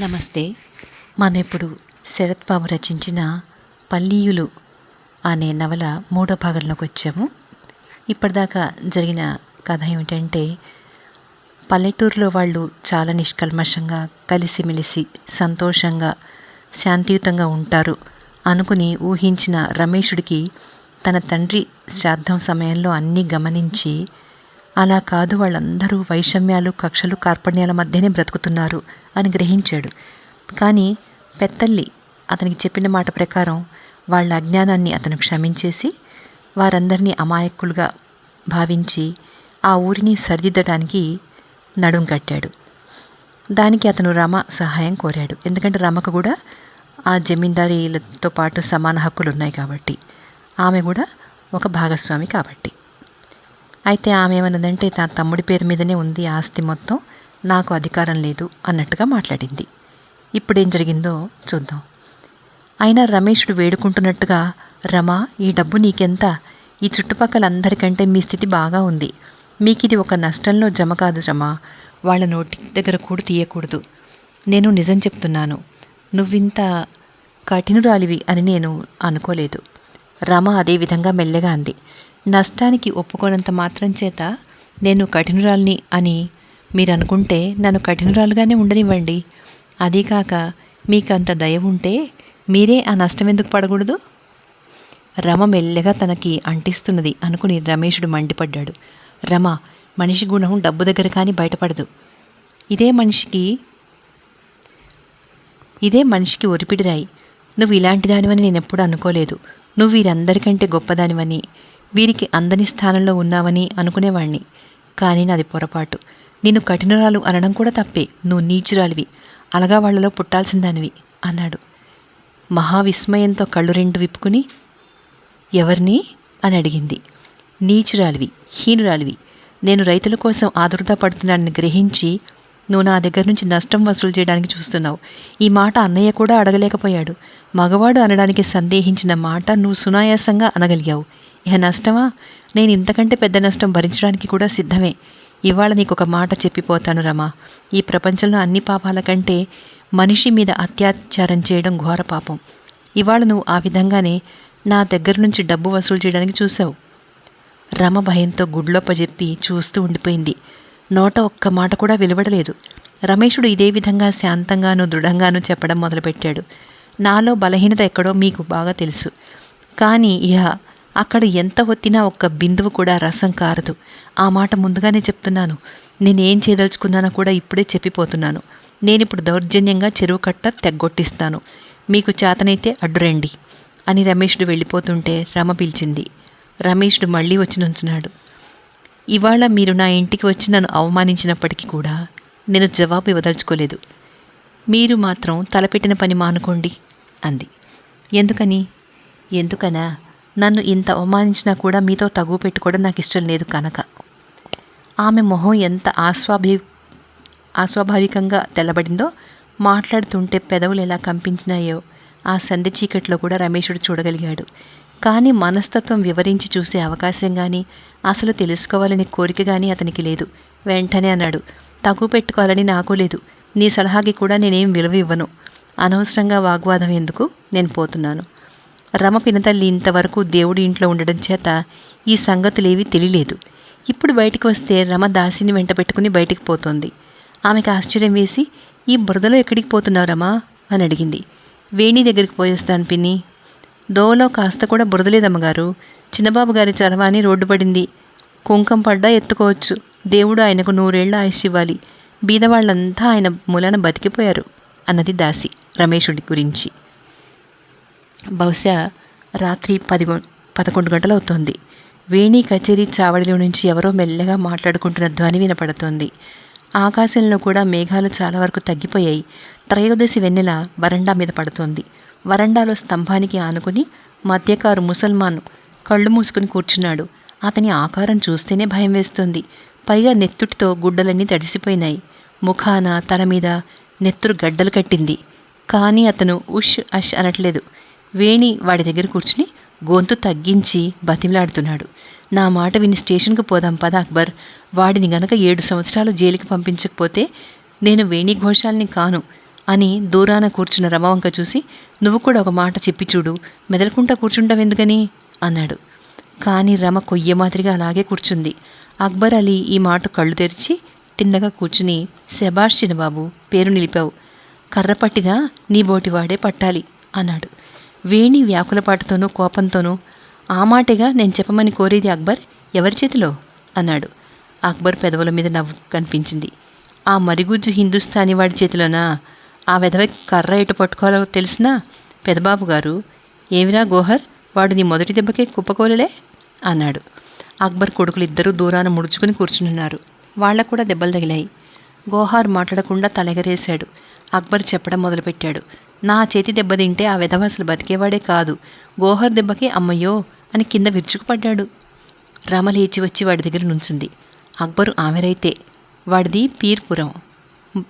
నమస్తే. మనం ఇప్పుడు శరత్ బాబు రచించిన పల్లీయులు అనే నవల మూడో భాగంలోకి వచ్చాము. ఇప్పటిదాకా జరిగిన కథ ఏమిటంటే, పల్లెటూరులో వాళ్ళు చాలా నిష్కల్మషంగా కలిసిమెలిసి సంతోషంగా శాంతియుతంగా ఉంటారు అనుకుని ఊహించిన రమేషుడికి తన తండ్రి శ్రాద్ధం సమయంలో అన్నీ గమనించి, అలా కాదు, వాళ్ళందరూ వైషమ్యాలు కక్షలు కార్పణ్యాల మధ్యనే బ్రతుకుతున్నారు అని గ్రహించాడు. కానీ పెద్దల్లి అతనికి చెప్పిన మాట ప్రకారం వాళ్ళ అజ్ఞానాన్ని అతను క్షమించేసి వారందరినీ అమాయకులుగా భావించి ఆ ఊరిని సరిదిద్దడానికి నడుం కట్టాడు. దానికి అతను రమ సహాయం కోరాడు. ఎందుకంటే రమకు కూడా ఆ జమీందారీలతో పాటు సమాన హక్కులు ఉన్నాయి కాబట్టి, ఆమె కూడా ఒక భాగస్వామి కాబట్టి. అయితే ఆమె ఏమన్నదంటే, తన తమ్ముడి పేరు మీదనే ఉంది ఆస్తి మొత్తం, నాకు అధికారం లేదు అన్నట్టుగా మాట్లాడింది. ఇప్పుడేం జరిగిందో చూద్దాం. అయినా రమేషుడు వేడుకుంటున్నట్టుగా, రమా, ఈ డబ్బు నీకెంత? ఈ చుట్టుపక్కల అందరికంటే మీ స్థితి బాగా ఉంది. మీకిది ఒక నష్టంలో జమ కాదు రమా. వాళ్ళ నోటి దగ్గర కూడా తీయకూడదు. నేను నిజం చెప్తున్నాను. నువ్వింత కఠినురాలివి అని నేను అనుకోలేదు. రమ అదే విధంగా మెల్లగా అంది. నష్టానికి ఒప్పుకోనంత మాత్రం చేత నేను కఠినురాల్ని అని మీరు అనుకుంటే నన్ను కఠినురాలుగానే ఉండనివ్వండి. అదీకాక మీకంత దయ ఉంటే మీరే ఆ నష్టం ఎందుకు పడకూడదు? రమ మెల్లగా తనకి అంటిస్తున్నది అనుకుని రమేషుడు మండిపడ్డాడు. రమ, మనిషి గుణం డబ్బు దగ్గర కానీ బయటపడదు. ఇదే మనిషికి ఒరిపిడిరాయి. నువ్వు ఇలాంటి దానివని నేను ఎప్పుడూ అనుకోలేదు. నువ్వు వీరందరికంటే గొప్పదానివని, వీరికి అందని స్థానంలో ఉన్నావని అనుకునేవాణ్ణి. కానీ నాది పొరపాటు. నిన్ను కఠినరాలు అనడం కూడా తప్పే. నువ్వు నీచురాలివి, అలగా వాళ్లలో పుట్టాల్సిందానివి అన్నాడు. మహావిస్మయంతో కళ్ళు రెండు విప్పుకుని, ఎవరిని అని అడిగింది. నీచురాలివి, హీనురాలివి. నేను రైతుల కోసం ఆదుర్దా పడుతున్నానని గ్రహించి నువ్వు నా దగ్గర నుంచి నష్టం వసూలు చేయడానికి చూస్తున్నావు. ఈ మాట అన్నయ్య కూడా అడగలేకపోయాడు. మగవాడు అనడానికి సందేహించిన మాట నువ్వు సునాయాసంగా అనగలిగావు. ఇహ నష్టమా? నేను ఇంతకంటే పెద్ద నష్టం భరించడానికి కూడా సిద్ధమే. ఇవాళ నీకొక మాట చెప్పిపోతాను రమా. ఈ ప్రపంచంలో అన్ని పాపాల కంటే మనిషి మీద అత్యాచారం చేయడం ఘోర పాపం. ఇవాళ నువ్వు ఆ విధంగానే నా దగ్గర నుంచి డబ్బు వసూలు చేయడానికి చూసావు. రమ భయంతో గుడ్లొప్పజెప్పి చూస్తూ ఉండిపోయింది. నోట ఒక్క మాట కూడా వెలువడలేదు. రమేషుడు ఇదే విధంగా శాంతంగానూ దృఢంగానూ చెప్పడం మొదలుపెట్టాడు. నాలో బలహీనత ఎక్కడో మీకు బాగా తెలుసు. కానీ ఇహ అక్కడ ఎంత ఒత్తినా ఒక్క బిందువు కూడా రసం కారదు. ఆ మాట ముందుగానే చెప్తున్నాను. నేనేం చేయదలుచుకున్నానో కూడా ఇప్పుడే చెప్పిపోతున్నాను. నేనిప్పుడు దౌర్జన్యంగా చెరువు కట్ట తెగ్గొట్టిస్తాను. మీకు చేతనైతే అడ్డురండి అని రమేషుడు వెళ్ళిపోతుంటే రమ పిలిచింది. రమేషుడు మళ్ళీ వచ్చి నుంచున్నాడు. ఇవాళ మీరు నా ఇంటికి వచ్చి నన్ను అవమానించినప్పటికీ కూడా నేను జవాబు ఇవ్వదలుచుకోలేదు. మీరు మాత్రం తలపెట్టిన పని మానుకోండి అంది. ఎందుకని? ఎందుకనా? నన్ను ఇంత అవమానించినా కూడా మీతో తగువ పెట్టుకోవడం నాకు ఇష్టం లేదు కనుక. ఆమె మొహం ఎంత అస్వాభావికంగా తెల్లబడిందో, మాట్లాడుతుంటే పెదవులు ఎలా కంపించినాయో ఆ సంధి చీకట్లో కూడా రమేషుడు చూడగలిగాడు. కానీ మనస్తత్వం వివరించి చూసే అవకాశం కానీ, అసలు తెలుసుకోవాలనే కోరిక కానీ అతనికి లేదు. వెంటనే అన్నాడు, తగువ పెట్టుకోవాలని నాకు లేదు. నీ సలహాకి కూడా నేనేం విలువ ఇవ్వను. అనవసరంగా వాగ్వాదం ఎందుకు? నేను పోతున్నాను. రమ పినతల్లి ఇంతవరకు దేవుడి ఇంట్లో ఉండడం చేత ఈ సంగతులేవీ తెలియలేదు. ఇప్పుడు బయటికి వస్తే రమ దాసిని వెంట పెట్టుకుని బయటికి పోతోంది. ఆమెకు ఆశ్చర్యం వేసి, ఈ బురదలో ఎక్కడికి పోతున్నావు రమా అని అడిగింది. వేణి దగ్గరికి పోయేస్తాను పిన్ని. దోవలో కాస్త కూడా బురదలేదమ్మగారు. చిన్నబాబు గారి చలవాని రోడ్డు పడింది. కుంకం పడ్డా ఎత్తుకోవచ్చు. దేవుడు ఆయనకు 100 ఏళ్ల ఆయుష్ ఇవ్వాలి. బీదవాళ్లంతా ఆయన మూలాన బతికిపోయారు అన్నది దాసి రమేషుడి గురించి. బహుశా రాత్రి 11 గంటలవుతోంది. వేణి కచేరీ చావడిలో నుంచి ఎవరో మెల్లగా మాట్లాడుకుంటున్న ధ్వని వినపడుతోంది. ఆకాశంలో కూడా మేఘాలు చాలా వరకు తగ్గిపోయాయి. త్రయోదశి వెన్నెల వరండా మీద పడుతోంది. వరండాలో స్తంభానికి ఆనుకుని మధ్యకారు ముసల్మాను కళ్ళు మూసుకుని కూర్చున్నాడు. అతని ఆకారం చూస్తేనే భయం వేస్తోంది. పైగా నెత్తుటితో గుడ్డలన్నీ తడిసిపోయినాయి. ముఖాన తల మీద నెత్తురు గడ్డలు కట్టింది. కానీ అతను ఉష్ అష్ అనట్లేదు. వేణి వాడి దగ్గర కూర్చుని గొంతు తగ్గించి బతిమలాడుతున్నాడు. నా మాట విని స్టేషన్కు పోదాం పద అక్బర్. వాడిని గనక 7 సంవత్సరాలు జైలుకి పంపించకపోతే నేను వేణి ఘోషాల్ని కాను. అని దూరాన కూర్చున్న రమ వంక చూసి, నువ్వు కూడా ఒక మాట చెప్పి చూడు, మెదలకుంటా కూర్చుంటావెందుకని అన్నాడు. కానీ రమ కొయ్య మాదిరిగా అలాగే కూర్చుంది. అక్బర్ అలీ ఈ మాట కళ్ళు తెరిచి తిన్నగా కూర్చుని, శబాష్ చిన్నబాబు, పేరు నిలిపావు. కర్ర పట్టినా నీ బోటివాడే పట్టాలి అన్నాడు. వేణి వ్యాకులపాటుతోనూ కోపంతోనూ, ఆ మాటేగా నేను చెప్పమని కోరేది అక్బర్, ఎవరి చేతిలో అన్నాడు. అక్బర్ పెదవుల మీద నవ్వు కనిపించింది. ఆ మరిగుజ్జు హిందుస్థానీ వాడి చేతిలోనా? ఆ వెధవకి కర్ర ఎటు పట్టుకోవాలో తెలిసినా? పెదబాబు గారు, ఏమిరా గోహర్, వాడు నీ మొదటి దెబ్బకే కుప్పకోలలే అన్నాడు. అక్బర్ కొడుకులు ఇద్దరూ దూరాన ముడుచుకుని కూర్చునున్నారు. వాళ్లకు కూడా దెబ్బలు తగిలాయి. గోహార్ మాట్లాడకుండా తలెగరేశాడు. అక్బర్ చెప్పడం మొదలుపెట్టాడు. నా చేతి దెబ్బ తింటే ఆ వెధవ అసలు బతికేవాడే కాదు. గోహర్ దెబ్బకి అమ్మయ్యో అని కింద విరుచుకుపడ్డాడు. రమ లేచి వచ్చి వాడి దగ్గర నుంచుంది. అక్బరు ఆమెరైతే, వాడిది పీర్పురం.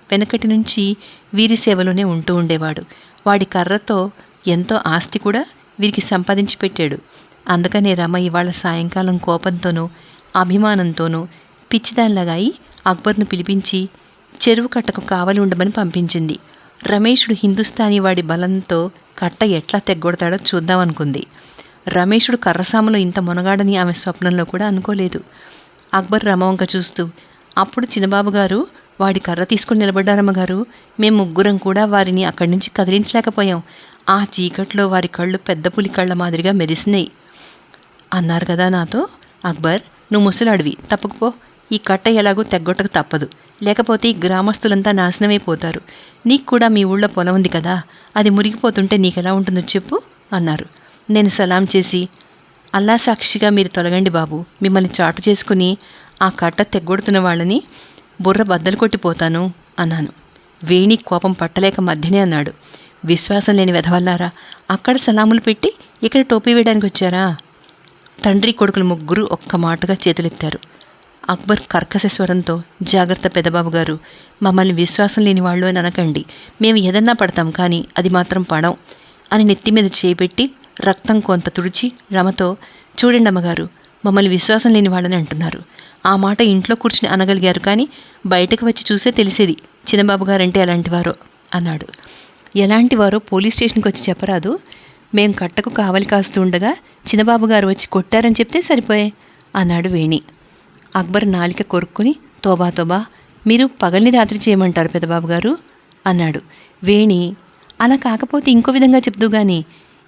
వెనకటి నుంచి వీరి సేవలోనే ఉంటూ ఉండేవాడు. వాడి కర్రతో ఎంతో ఆస్తి కూడా వీరికి సంపాదించి పెట్టాడు. అందుకనే రమ ఇవాళ సాయంకాలం కోపంతోనూ అభిమానంతోనూ పిచ్చిదానిలాగాయి అక్బర్ను పిలిపించి చెరువు కట్టకు కావలి ఉండమని పంపించింది. రమేషుడు హిందుస్థానీ వాడి బలంతో కట్ట ఎట్లా తెగ్గొడతాడో చూద్దామనుకుంది. రమేషుడు కర్రసాములో ఇంత మొనగాడని ఆమె స్వప్నంలో కూడా అనుకోలేదు. అక్బర్ రమ వంక చూస్తూ, అప్పుడు చిన్నబాబు గారు వాడి కర్ర తీసుకుని నిలబడ్డారమ్మగారు. మేము ముగ్గురం కూడా వారిని అక్కడి నుంచి కదిలించలేకపోయాం. ఆ చీకట్లో వారి కళ్ళు పెద్ద పులి కళ్ళ మాదిరిగా మెరిసినాయి అన్నారు కదా నాతో. అక్బర్, నువ్వు ముసలాడివి, తప్పుకుపో. ఈ కట్ట ఎలాగో తెగ్గొట్టక తప్పదు, లేకపోతే ఈ గ్రామస్తులంతా నాశనమైపోతారు. నీకు కూడా మీ ఊళ్ళో పొలం ఉంది కదా, అది మురిగిపోతుంటే నీకెలా ఉంటుందో చెప్పు అన్నారు. నేను సలాం చేసి, అల్లా సాక్షిగా మీరు తొలగండి బాబు, మిమ్మల్ని చాటు చేసుకుని ఆ కట్ట తెగ్గొడుతున్న వాళ్ళని బుర్ర బద్దలు కొట్టిపోతాను అన్నాను. వేణి కోపం పట్టలేక మధ్యనే అన్నాడు, విశ్వాసం లేని వెధవల్లారా, అక్కడ సలాములు పెట్టి ఇక్కడ టోపీ వేయడానికి వచ్చారా? తండ్రి కొడుకులు ముగ్గురు ఒక్క మాటగా చేతులెత్తారు. అక్బర్ కర్కశ స్వరంతో, జాగ్రత్త పెదబాబు గారు, మమ్మల్ని విశ్వాసం లేని వాళ్ళు అని అనకండి. మేము ఏదన్నా పడతాం, కానీ అది మాత్రం పడం అని నెత్తి మీద చేపెట్టి రక్తం కొంత తుడిచి రమతో, చూడండి అమ్మగారు, మమ్మల్ని విశ్వాసం లేని వాళ్ళని అంటున్నారు. ఆ మాట ఇంట్లో కూర్చుని అనగలిగారు, కానీ బయటకు వచ్చి చూసే తెలిసేది చిన్నబాబు గారంటే ఎలాంటివారో అన్నాడు. ఎలాంటివారో పోలీస్ స్టేషన్కి వచ్చి చెప్పరాదు? మేం కట్టకు కావలి కాస్తూ ఉండగా చిన్నబాబు గారు వచ్చి కొట్టారని చెప్తే సరిపోయే అన్నాడు వేణి. అక్బర్ నాలిక కొరుక్కుని, తోబా తోబా, మీరు పగల్ని రాత్రి చేయమంటారు పెదబాబు గారు అన్నాడు. వేణి, అలా కాకపోతే ఇంకో విధంగా చెప్దు గాని,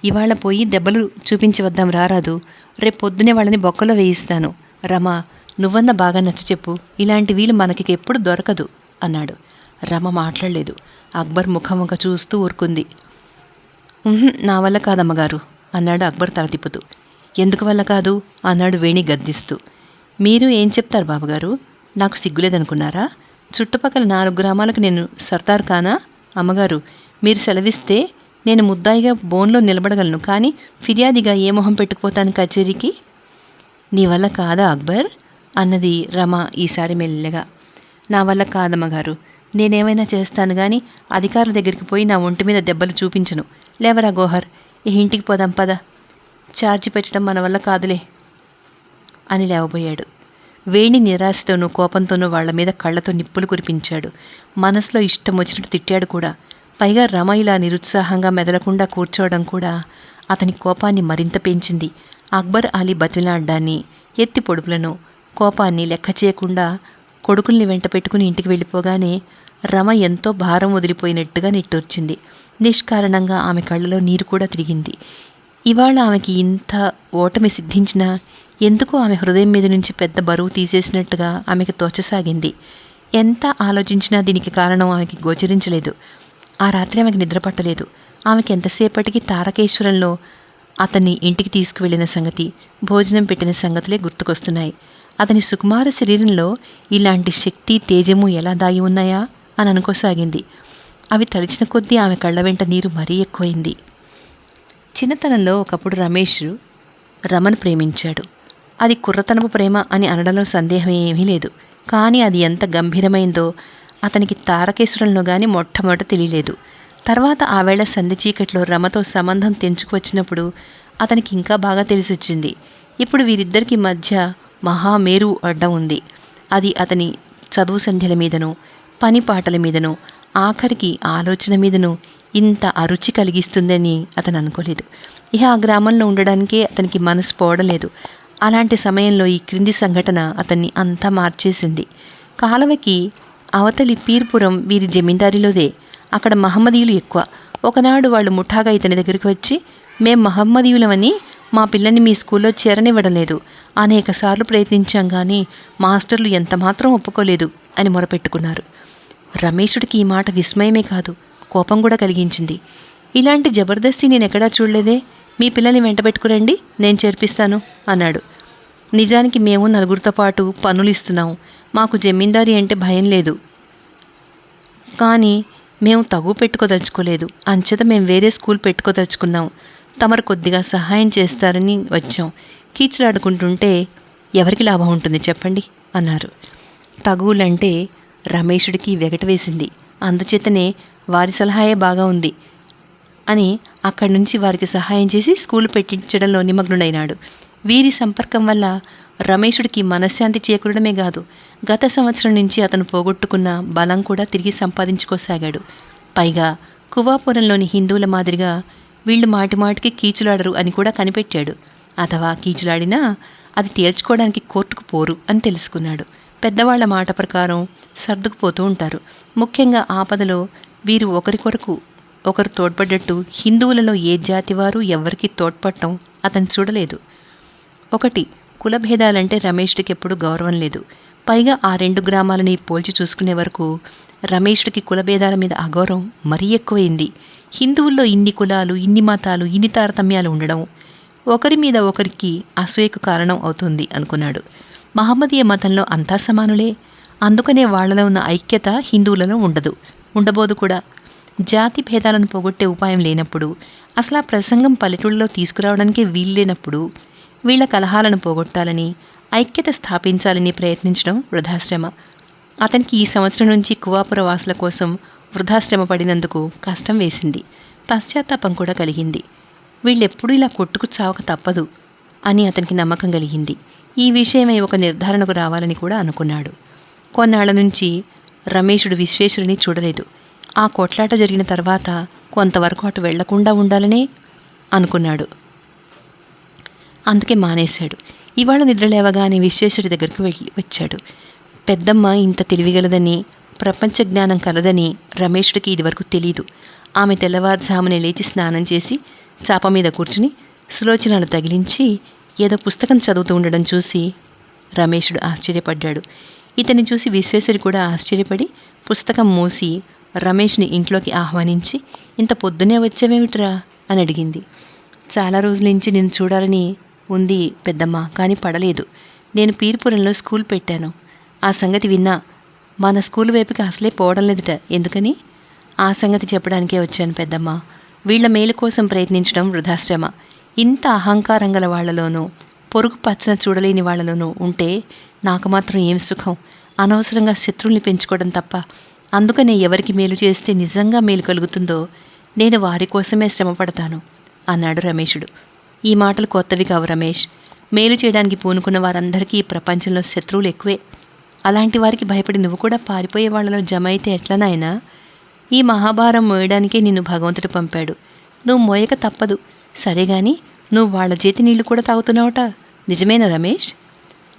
ఇవాళ పోయి దెబ్బలు చూపించి వద్దాం రారాదు, రేపు పొద్దునే వాళ్ళని బొక్కలో వేయిస్తాను. రమ, నువ్వన్న బాగా నచ్చ చెప్పు, ఇలాంటి వీలు మనకి ఎప్పుడు దొరకదు అన్నాడు. రమ మాట్లాడలేదు. అక్బర్ ముఖముఖ చూస్తూ ఊరుకుంది. నా వల్ల కాదమ్మగారు అన్నాడు అక్బర్ తల తిప్పుతూ. ఎందుకు వల్ల కాదు అన్నాడు వేణి గద్దిస్తూ. మీరు ఏం చెప్తారు బాబుగారు, నాకు సిగ్గులేదనుకున్నారా? చుట్టుపక్కల 4 గ్రామాలకు నేను సర్దార్ కానా? అమ్మగారు, మీరు సెలవిస్తే నేను ముద్దాయిగా బోన్లో నిలబడగలను, కానీ ఫిర్యాదిగా ఏ మొహం పెట్టుకుపోతాను కచేరీకి? నీ వల్ల కాదా అక్బర్ అన్నది రమ ఈసారి మెల్లగా. నా వల్ల కాదమ్మగారు, నేనేమైనా చేస్తాను కానీ అధికారుల దగ్గరికి పోయి నా ఒంటి మీద దెబ్బలు చూపించను. లేవరా గోహర్, ఈ ఇంటికి పోదాం పద, ఛార్జీ పెట్టడం మన వల్ల కాదులే అని లేవబోయాడు. వేణి నిరాశతోనూ కోపంతోనూ వాళ్ల మీద కళ్ళతో నిప్పులు కురిపించాడు. మనసులో ఇష్టం వచ్చినట్టు తిట్టాడు కూడా. పైగా రమ ఇలా నిరుత్సాహంగా మెదలకుండా కూర్చోవడం కూడా అతని కోపాన్ని మరింత పెంచింది. అక్బర్ అలీ బతిలాడ్డాన్ని, ఎత్తి పొడుపులను, కోపాన్ని లెక్క చేయకుండా కొడుకుల్ని వెంట పెట్టుకుని ఇంటికి వెళ్ళిపోగానే రమ ఎంతో భారం వదిలిపోయినట్టుగా నిట్టూర్చింది. నిష్కారణంగా ఆమె కళ్ళలో నీరు కూడా తిరిగింది. ఇవాళ ఆమెకి ఇంత ఓటమి సిద్ధించినా ఎందుకో ఆమె హృదయం మీద నుంచి పెద్ద బరువు తీసేసినట్టుగా ఆమెకు తోచసాగింది. ఎంత ఆలోచించినా దీనికి కారణం ఆమెకి గోచరించలేదు. ఆ రాత్రి ఆమెకు నిద్రపట్టలేదు. ఆమెకి ఎంతసేపటికి తారకేశ్వరంలో అతన్ని ఇంటికి తీసుకువెళ్లిన సంగతి, భోజనం పెట్టిన సంగతులే గుర్తుకొస్తున్నాయి. అతని సుకుమార శరీరంలో ఇలాంటి శక్తి, తేజము ఎలా దాగి ఉన్నాయా అని అనుకోసాగింది. అవి తలిచిన కొద్దీ ఆమె కళ్ళ వెంట నీరు మరీ ఎక్కువైంది. చిన్నతనంలో ఒకప్పుడు రమేష్ రమను ప్రేమించాడు. అది కుర్రతనపు ప్రేమ అని అనడంలో సందేహం ఏమీ లేదు. కానీ అది ఎంత గంభీరమైందో అతనికి తారకేశ్వరంలో కానీ మొట్టమొదట తెలియలేదు. తర్వాత ఆ వేళ సంధి చీకట్లో రమతో సంబంధం తెంచుకువచ్చినప్పుడు అతనికి ఇంకా బాగా తెలిసొచ్చింది. ఇప్పుడు వీరిద్దరికి మధ్య మహామేరు అడ్డం ఉంది. అది అతని చదువు సంధ్యల మీదనో, పని పాటల మీదనో, ఆఖరికి ఆలోచన మీదను ఇంత అరుచి కలిగిస్తుందని అతను అనుకోలేదు. ఇక ఆ గ్రామంలో ఉండడానికే అతనికి మనసు పోవడలేదు. అలాంటి సమయంలో ఈ క్రింది సంఘటన అతన్ని అంతా మార్చేసింది. కాలవకి అవతలి పీర్పురం వీరి జమీందారీలోదే. అక్కడ మహమ్మదీయులు ఎక్కువ. ఒకనాడు వాళ్ళు ముఠాగా ఇతని దగ్గరికి వచ్చి, మేం మహమ్మదీయులమని మా పిల్లని మీ స్కూల్లో చేరనివ్వడం లేదు. అనేకసార్లు ప్రయత్నించాం కానీ మాస్టర్లు ఎంతమాత్రం ఒప్పుకోలేదు అని మొరపెట్టుకున్నారు. రమేషుడికి ఈ మాట విస్మయమే కాదు, కోపం కూడా కలిగించింది. ఇలాంటి జబర్దస్తి నేనెక్కడా చూడలేదే. మీ పిల్లల్ని వెంటబెట్టుకురండి, నేను చేర్పిస్తాను అన్నాడు. నిజానికి మేము నలుగురితో పాటు పనులు ఇస్తున్నాం. మాకు జమీందారీ అంటే భయం లేదు, కానీ మేము తగు పెట్టుకోదలుచుకోలేదు. అంచేత మేము వేరే స్కూల్ పెట్టుకోదలుచుకున్నాం. తమరు కొద్దిగా సహాయం చేస్తారని వచ్చాం. కీచులాడుకుంటుంటే ఎవరికి లాభం ఉంటుంది చెప్పండి అన్నారు. తగువులంటే రమేషుడికి వెగట వేసింది. అందుచేతనే వారి సలహాయే బాగా ఉంది అని అక్కడి నుంచి వారికి సహాయం చేసి స్కూల్ పెట్టించడంలో నిమగ్నుడైనాడు. వీరి సంపర్కం వల్ల రమేషుడికి మనశ్శాంతి చేకూరడమే కాదు, గత సంవత్సరం నుంచి అతను పోగొట్టుకున్న బలం కూడా తిరిగి సంపాదించుకోసాగాడు. పైగా కువాపురంలోని హిందువుల మాదిరిగా వీళ్ళు మాటిమాటికి కీచులాడరు అని కూడా కనిపెట్టాడు. అథవా కీచులాడినా అది తేల్చుకోవడానికి కోర్టుకు పోరు అని తెలుసుకున్నాడు. పెద్దవాళ్ల మాట ప్రకారం సర్దుకుపోతూ ఉంటారు. ముఖ్యంగా ఆపదలో వీరు ఒకరికొరకు ఒకరు తోడ్పడ్డట్టు హిందువులలో ఏ జాతి వారు ఎవ్వరికీ తోడ్పడటం అతను చూడలేదు. ఒకటి, కులభేదాలంటే రమేష్డికి ఎప్పుడూ గౌరవం లేదు. పైగా ఆ రెండు గ్రామాలని పోల్చి చూసుకునే వరకు రమేష్డికి కులభేదాల మీద అగౌరవం మరీ ఎక్కువైంది. హిందువుల్లో ఇన్ని కులాలు, ఇన్ని మతాలు, ఇన్ని తారతమ్యాలు ఉండడం ఒకరి మీద ఒకరికి అసూయకు కారణం అవుతుంది అనుకున్నాడు. మహమ్మదీయ మతంలో అంతా సమానులే, అందుకనే వాళ్లలో ఉన్న ఐక్యత హిందువులలో ఉండబోదు కూడా. జాతి భేదాలను పోగొట్టే ఉపాయం లేనప్పుడు, అసలు ఆ ప్రసంగం పల్లెటూళ్ళలో తీసుకురావడానికే వీల్లేనప్పుడు వీళ్ల కలహాలను పోగొట్టాలని, ఐక్యత స్థాపించాలని ప్రయత్నించడం వృధాశ్రమ. అతనికి ఈ సంవత్సరం నుంచి కువాపుర వాసుల కోసం వృధాశ్రమ పడినందుకు కష్టం వేసింది. పశ్చాత్తాపం కూడా కలిగింది. వీళ్ళెప్పుడూ ఇలా కొట్టుకు చావక తప్పదు అని అతనికి నమ్మకం కలిగింది. ఈ విషయమై ఒక నిర్ధారణకు రావాలని కూడా అనుకున్నాడు. కొన్నాళ్ల నుంచి రమేషుడు విశ్వేశ్వరుని చూడలేదు. ఆ కొట్లాట జరిగిన తర్వాత కొంతవరకు అటు వెళ్లకుండా ఉండాలనే అనుకున్నాడు. అందుకే మానేశాడు. ఇవాళ నిద్రలేవగానే విశ్వేశ్వరుడి దగ్గరికి వచ్చాడు. పెద్దమ్మ ఇంత తెలివిగలదని, ప్రపంచ జ్ఞానం కలదని రమేషుడికి ఇదివరకు తెలీదు. ఆమె తెల్లవారుజామునే లేచి స్నానం చేసి చాప మీద కూర్చుని సులోచనలు తగిలించి ఏదో పుస్తకం చదువుతూ ఉండడం చూసి రమేషుడు ఆశ్చర్యపడ్డాడు. ఇతన్ని చూసి విశ్వేశ్వరి కూడా ఆశ్చర్యపడి పుస్తకం మూసి రమేష్ని ఇంట్లోకి ఆహ్వానించి, ఇంత పొద్దునే వచ్చావేమిట్రా అని అడిగింది. చాలా రోజుల నుంచి నేను చూడాలని ఉంది పెద్దమ్మ, కానీ పడలేదు. నేను పీర్పురంలో స్కూల్ పెట్టాను. ఆ సంగతి విన్నా. మన స్కూల్ వైపుకి అసలే పోవడం లేదుట. ఎందుకని? ఆ సంగతి చెప్పడానికే వచ్చాను పెద్దమ్మ. వీళ్ల మేలు కోసం ప్రయత్నించడం వృధాశ్రమ. ఇంత అహంకారం గల వాళ్లలోనూ, పొరుగు పచ్చన చూడలేని వాళ్లలోనూ ఉంటే నాకు మాత్రం ఏం సుఖం. అనవసరంగా శత్రువుల్ని పెంచుకోవడం తప్ప. అందుకనే ఎవరికి మేలు చేస్తే నిజంగా మేలు కలుగుతుందో నేను వారి కోసమే శ్రమపడతాను అన్నాడు రమేషుడు. ఈ మాటలు కొత్తవి కావు రమేష్. మేలు చేయడానికి పూనుకున్న వారందరికీ ఈ ప్రపంచంలో శత్రువులు ఎక్కువే. అలాంటి వారికి భయపడి నువ్వు కూడా పారిపోయే వాళ్లలో జమ అయితే ఎట్లా నాయనా? ఈ మహాభారం మోయడానికే నిన్ను భగవంతుడు పంపాడు. నువ్వు మోయక తప్పదు. సరేగాని నువ్వు వాళ్ల చేతి నీళ్లు కూడా తాగుతున్నావుట, నిజమేనా రమేష్?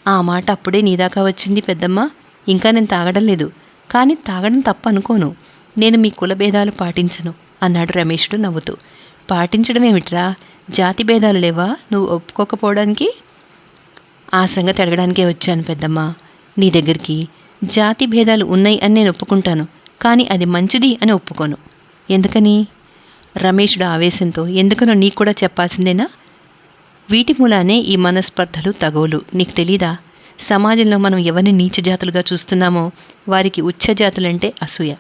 ఆ మాట అప్పుడే నీదాకా వచ్చింది పెద్దమ్మ. ఇంకా నేను తాగడం లేదు, కానీ తాగడం తప్ప అనుకోను. నేను మీ కులభేదాలు పాటించను అన్నాడు రమేషుడు నవ్వుతూ. పాటించడం ఏమిట్రా? జాతి భేదాలు లేవా నువ్వు ఒప్పుకోకపోవడానికి? ఆ సంగతి అడగడానికే వచ్చాను పెద్దమ్మ నీ దగ్గరికి. జాతి భేదాలు ఉన్నాయి అని నేను ఒప్పుకుంటాను, కానీ అది మంచిది అని ఒప్పుకోను. ఎందుకని? రమేషుడు ఆవేశంతో, ఎందుకనో నీకు కూడా చెప్పాల్సిందేనా? వీటి మూలానే ఈ మనస్పర్ధలు, తగవులు. నీకు తెలీదా? సమాజంలో మనం ఎవరిని నీచ జాతులుగా చూస్తున్నామో వారికి ఉచ్చ జాతులంటే అసూయ.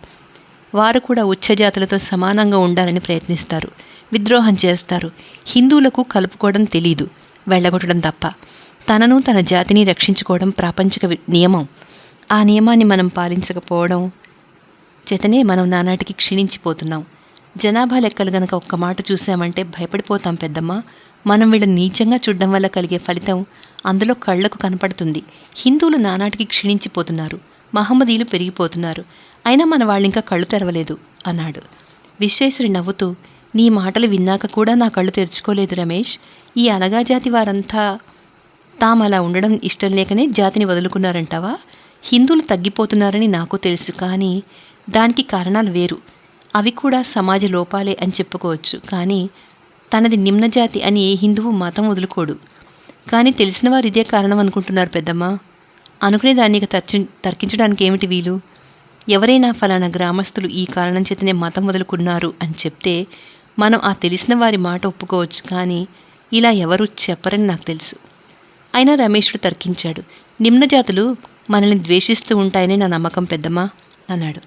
వారు కూడా ఉచ్చ జాతులతో సమానంగా ఉండాలని ప్రయత్నిస్తారు, విద్రోహం చేస్తారు. హిందువులకు కలుపుకోవడం తెలీదు, వెళ్ళగొట్టడం తప్ప. తనను తన జాతిని రక్షించుకోవడం ప్రాపంచిక నియమం. ఆ నియమాన్ని మనం పాలించకపోవడం చేతనే మనం నానాటికి క్షీణించిపోతున్నాం. జనాభా లెక్కలు గనక ఒక్క మాట చూసామంటే భయపడిపోతాం పెద్దమ్మ. మనం వీళ్ళని నీచంగా చూడడం వల్ల కలిగే ఫలితం అందులో కళ్లకు కనపడుతుంది. హిందువులు నానాటికి క్షీణించిపోతున్నారు. మహమ్మదీలు పెరిగిపోతున్నారు. అయినా మన వాళ్ళింకా కళ్ళు తెరవలేదు అన్నాడు. విశ్వేశ్వరి నవ్వుతూ, నీ మాటలు విన్నాక కూడా నా కళ్ళు తెరుచుకోలేదు రమేష్. ఈ అలగా జాతి వారంతా తామలా ఉండడం ఇష్టం లేకనే జాతిని వదులుకున్నారంటావా? హిందువులు తగ్గిపోతున్నారని నాకు తెలుసు, కానీ దానికి కారణాలు వేరు. అవి కూడా సమాజ లోపాలే అని చెప్పుకోవచ్చు. కానీ తనది నిమ్నజాతి అని ఏ హిందువు మతం వదులుకోడు. కానీ తెలిసిన వారు ఇదే కారణం అనుకుంటున్నారు పెద్దమ్మ. అనుకునే దాన్ని తర్కించడానికి ఏమిటి వీలు? ఎవరైనా ఫలానా గ్రామస్తులు ఈ కారణం చేతనే మతం వదులుకున్నారు అని చెప్తే మనం ఆ తెలిసిన వారి మాట ఒప్పుకోవచ్చు. కానీ ఇలా ఎవరూ చెప్పరని నాకు తెలుసు. అయినా రమేషుడు తర్కించాడు. నిమ్నజాతులు మనల్ని ద్వేషిస్తూ ఉంటాయని నా నమ్మకం పెద్దమ్మ అన్నాడు.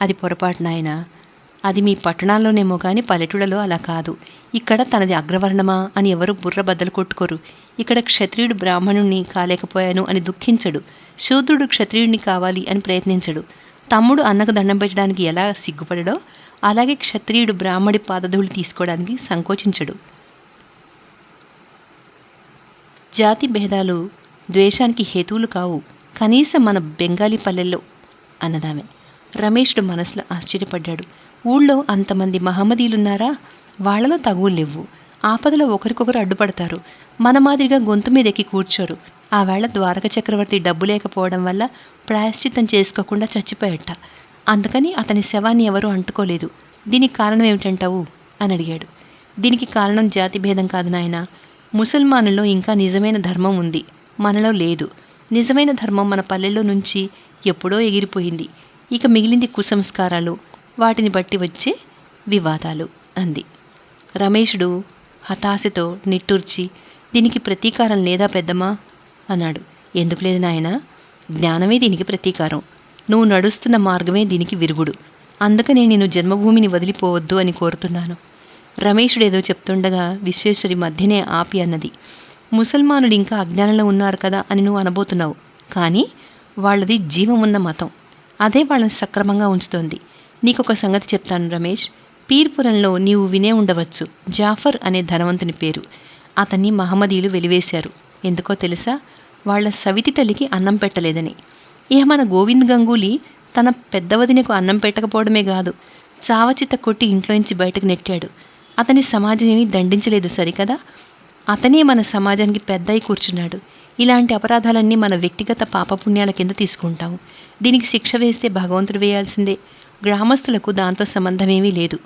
అది పొరపాటు నాయనా. అది మీ పట్టణాల్లోనేమో కానీ పల్లెటూళ్ళలో అలా కాదు. ఇక్కడ తనది అగ్రవర్ణమా అని ఎవరు బుర్ర బద్దలు కొట్టుకోరు. ఇక్కడ క్షత్రియుడు బ్రాహ్మణుణ్ణి కాలేకపోయాను అని దుఃఖించడు. శూద్రుడు క్షత్రియుడిని కావాలి అని ప్రయత్నించడు. తమ్ముడు అన్నకు దండం పెట్టడానికి ఎలా సిగ్గుపడడో అలాగే క్షత్రియుడు బ్రాహ్మడి పాదధూళి తీసుకోవడానికి సంకోచించడు. జాతి భేదాలు ద్వేషానికి హేతువులు కావు, కనీసం మన బెంగాలీ పల్లెల్లో అన్నదామె. రమేషుడు మనసులో ఆశ్చర్యపడ్డాడు. ఊళ్ళో అంతమంది మహమ్మదీలున్నారా? వాళ్లలో తగువులు లేవు. ఆపదలో ఒకరికొకరు అడ్డుపడతారు. మన మాదిరిగా గొంతు మీద ఎక్కి కూర్చోరు. ఆ వేళ ద్వారక చక్రవర్తి డబ్బు లేకపోవడం వల్ల ప్రాయశ్చిత్తం చేసుకోకుండా చచ్చిపోయట. అందుకని అతని శవాన్ని ఎవరూ అంటుకోలేదు. దీనికి కారణం ఏమిటంటావు అని అడిగాడు. దీనికి కారణం జాతి భేదం కాదు నాయనా. ముసల్మానుల్లో ఇంకా నిజమైన ధర్మం ఉంది, మనలో లేదు. నిజమైన ధర్మం మన పల్లెల్లో నుంచి ఎప్పుడో ఎగిరిపోయింది. ఇక మిగిలింది కుసంస్కారాలు, వాటిని బట్టి వచ్చే వివాదాలు అంది. రమేషుడు హతాశతో నిట్టూర్చి, దీనికి ప్రతీకారం లేదా పెద్దమ్మా అన్నాడు. ఎందుకు లేదు నాయనా, జ్ఞానమే దీనికి ప్రతీకారం. నువ్వు నడుస్తున్న మార్గమే దీనికి విరుగుడు. అందుకనే నేను జన్మభూమిని వదిలిపోవద్దు అని కోరుతున్నాను. రమేషుడేదో చెప్తుండగా విశ్వేశ్వరి మధ్యనే ఆపి అన్నది, ముసల్మానులు ఇంకా అజ్ఞానంలో ఉన్నారు కదా అని నువ్వు అనబోతున్నావు. కానీ వాళ్ళది జీవం ఉన్న మతం. అదే వాళ్ళని సక్రమంగా ఉంచుతోంది. నీకొక సంగతి చెప్తాను రమేష్. పీర్పురంలో నీవు వినే ఉండవచ్చు, జాఫర్ అనే ధనవంతుని పేరు. అతన్ని మహమ్మదీలు వెలివేశారు. ఎందుకో తెలుసా? వాళ్ల సవితి తల్లికి అన్నం పెట్టలేదని. ఇహ మన గోవింద్ గంగూలీ తన పెద్దవదినకు అన్నం పెట్టకపోవడమే కాదు, చావచిత కొట్టి ఇంట్లోంచి బయటకు నెట్టాడు. అతని సమాజం ఏమీ దండించలేదు సరికదా? అతనే మన సమాజానికి పెద్దయి కూర్చున్నాడు. ఇలాంటి అపరాధాలన్నీ మన వ్యక్తిగత పాపపుణ్యాల కింద తీసుకుంటాము. దీనికి శిక్ష వేస్తే భగవంతుడు వేయాల్సిందే. గ్రామస్తులకు దాంతో సంబంధమేమీ లేదు.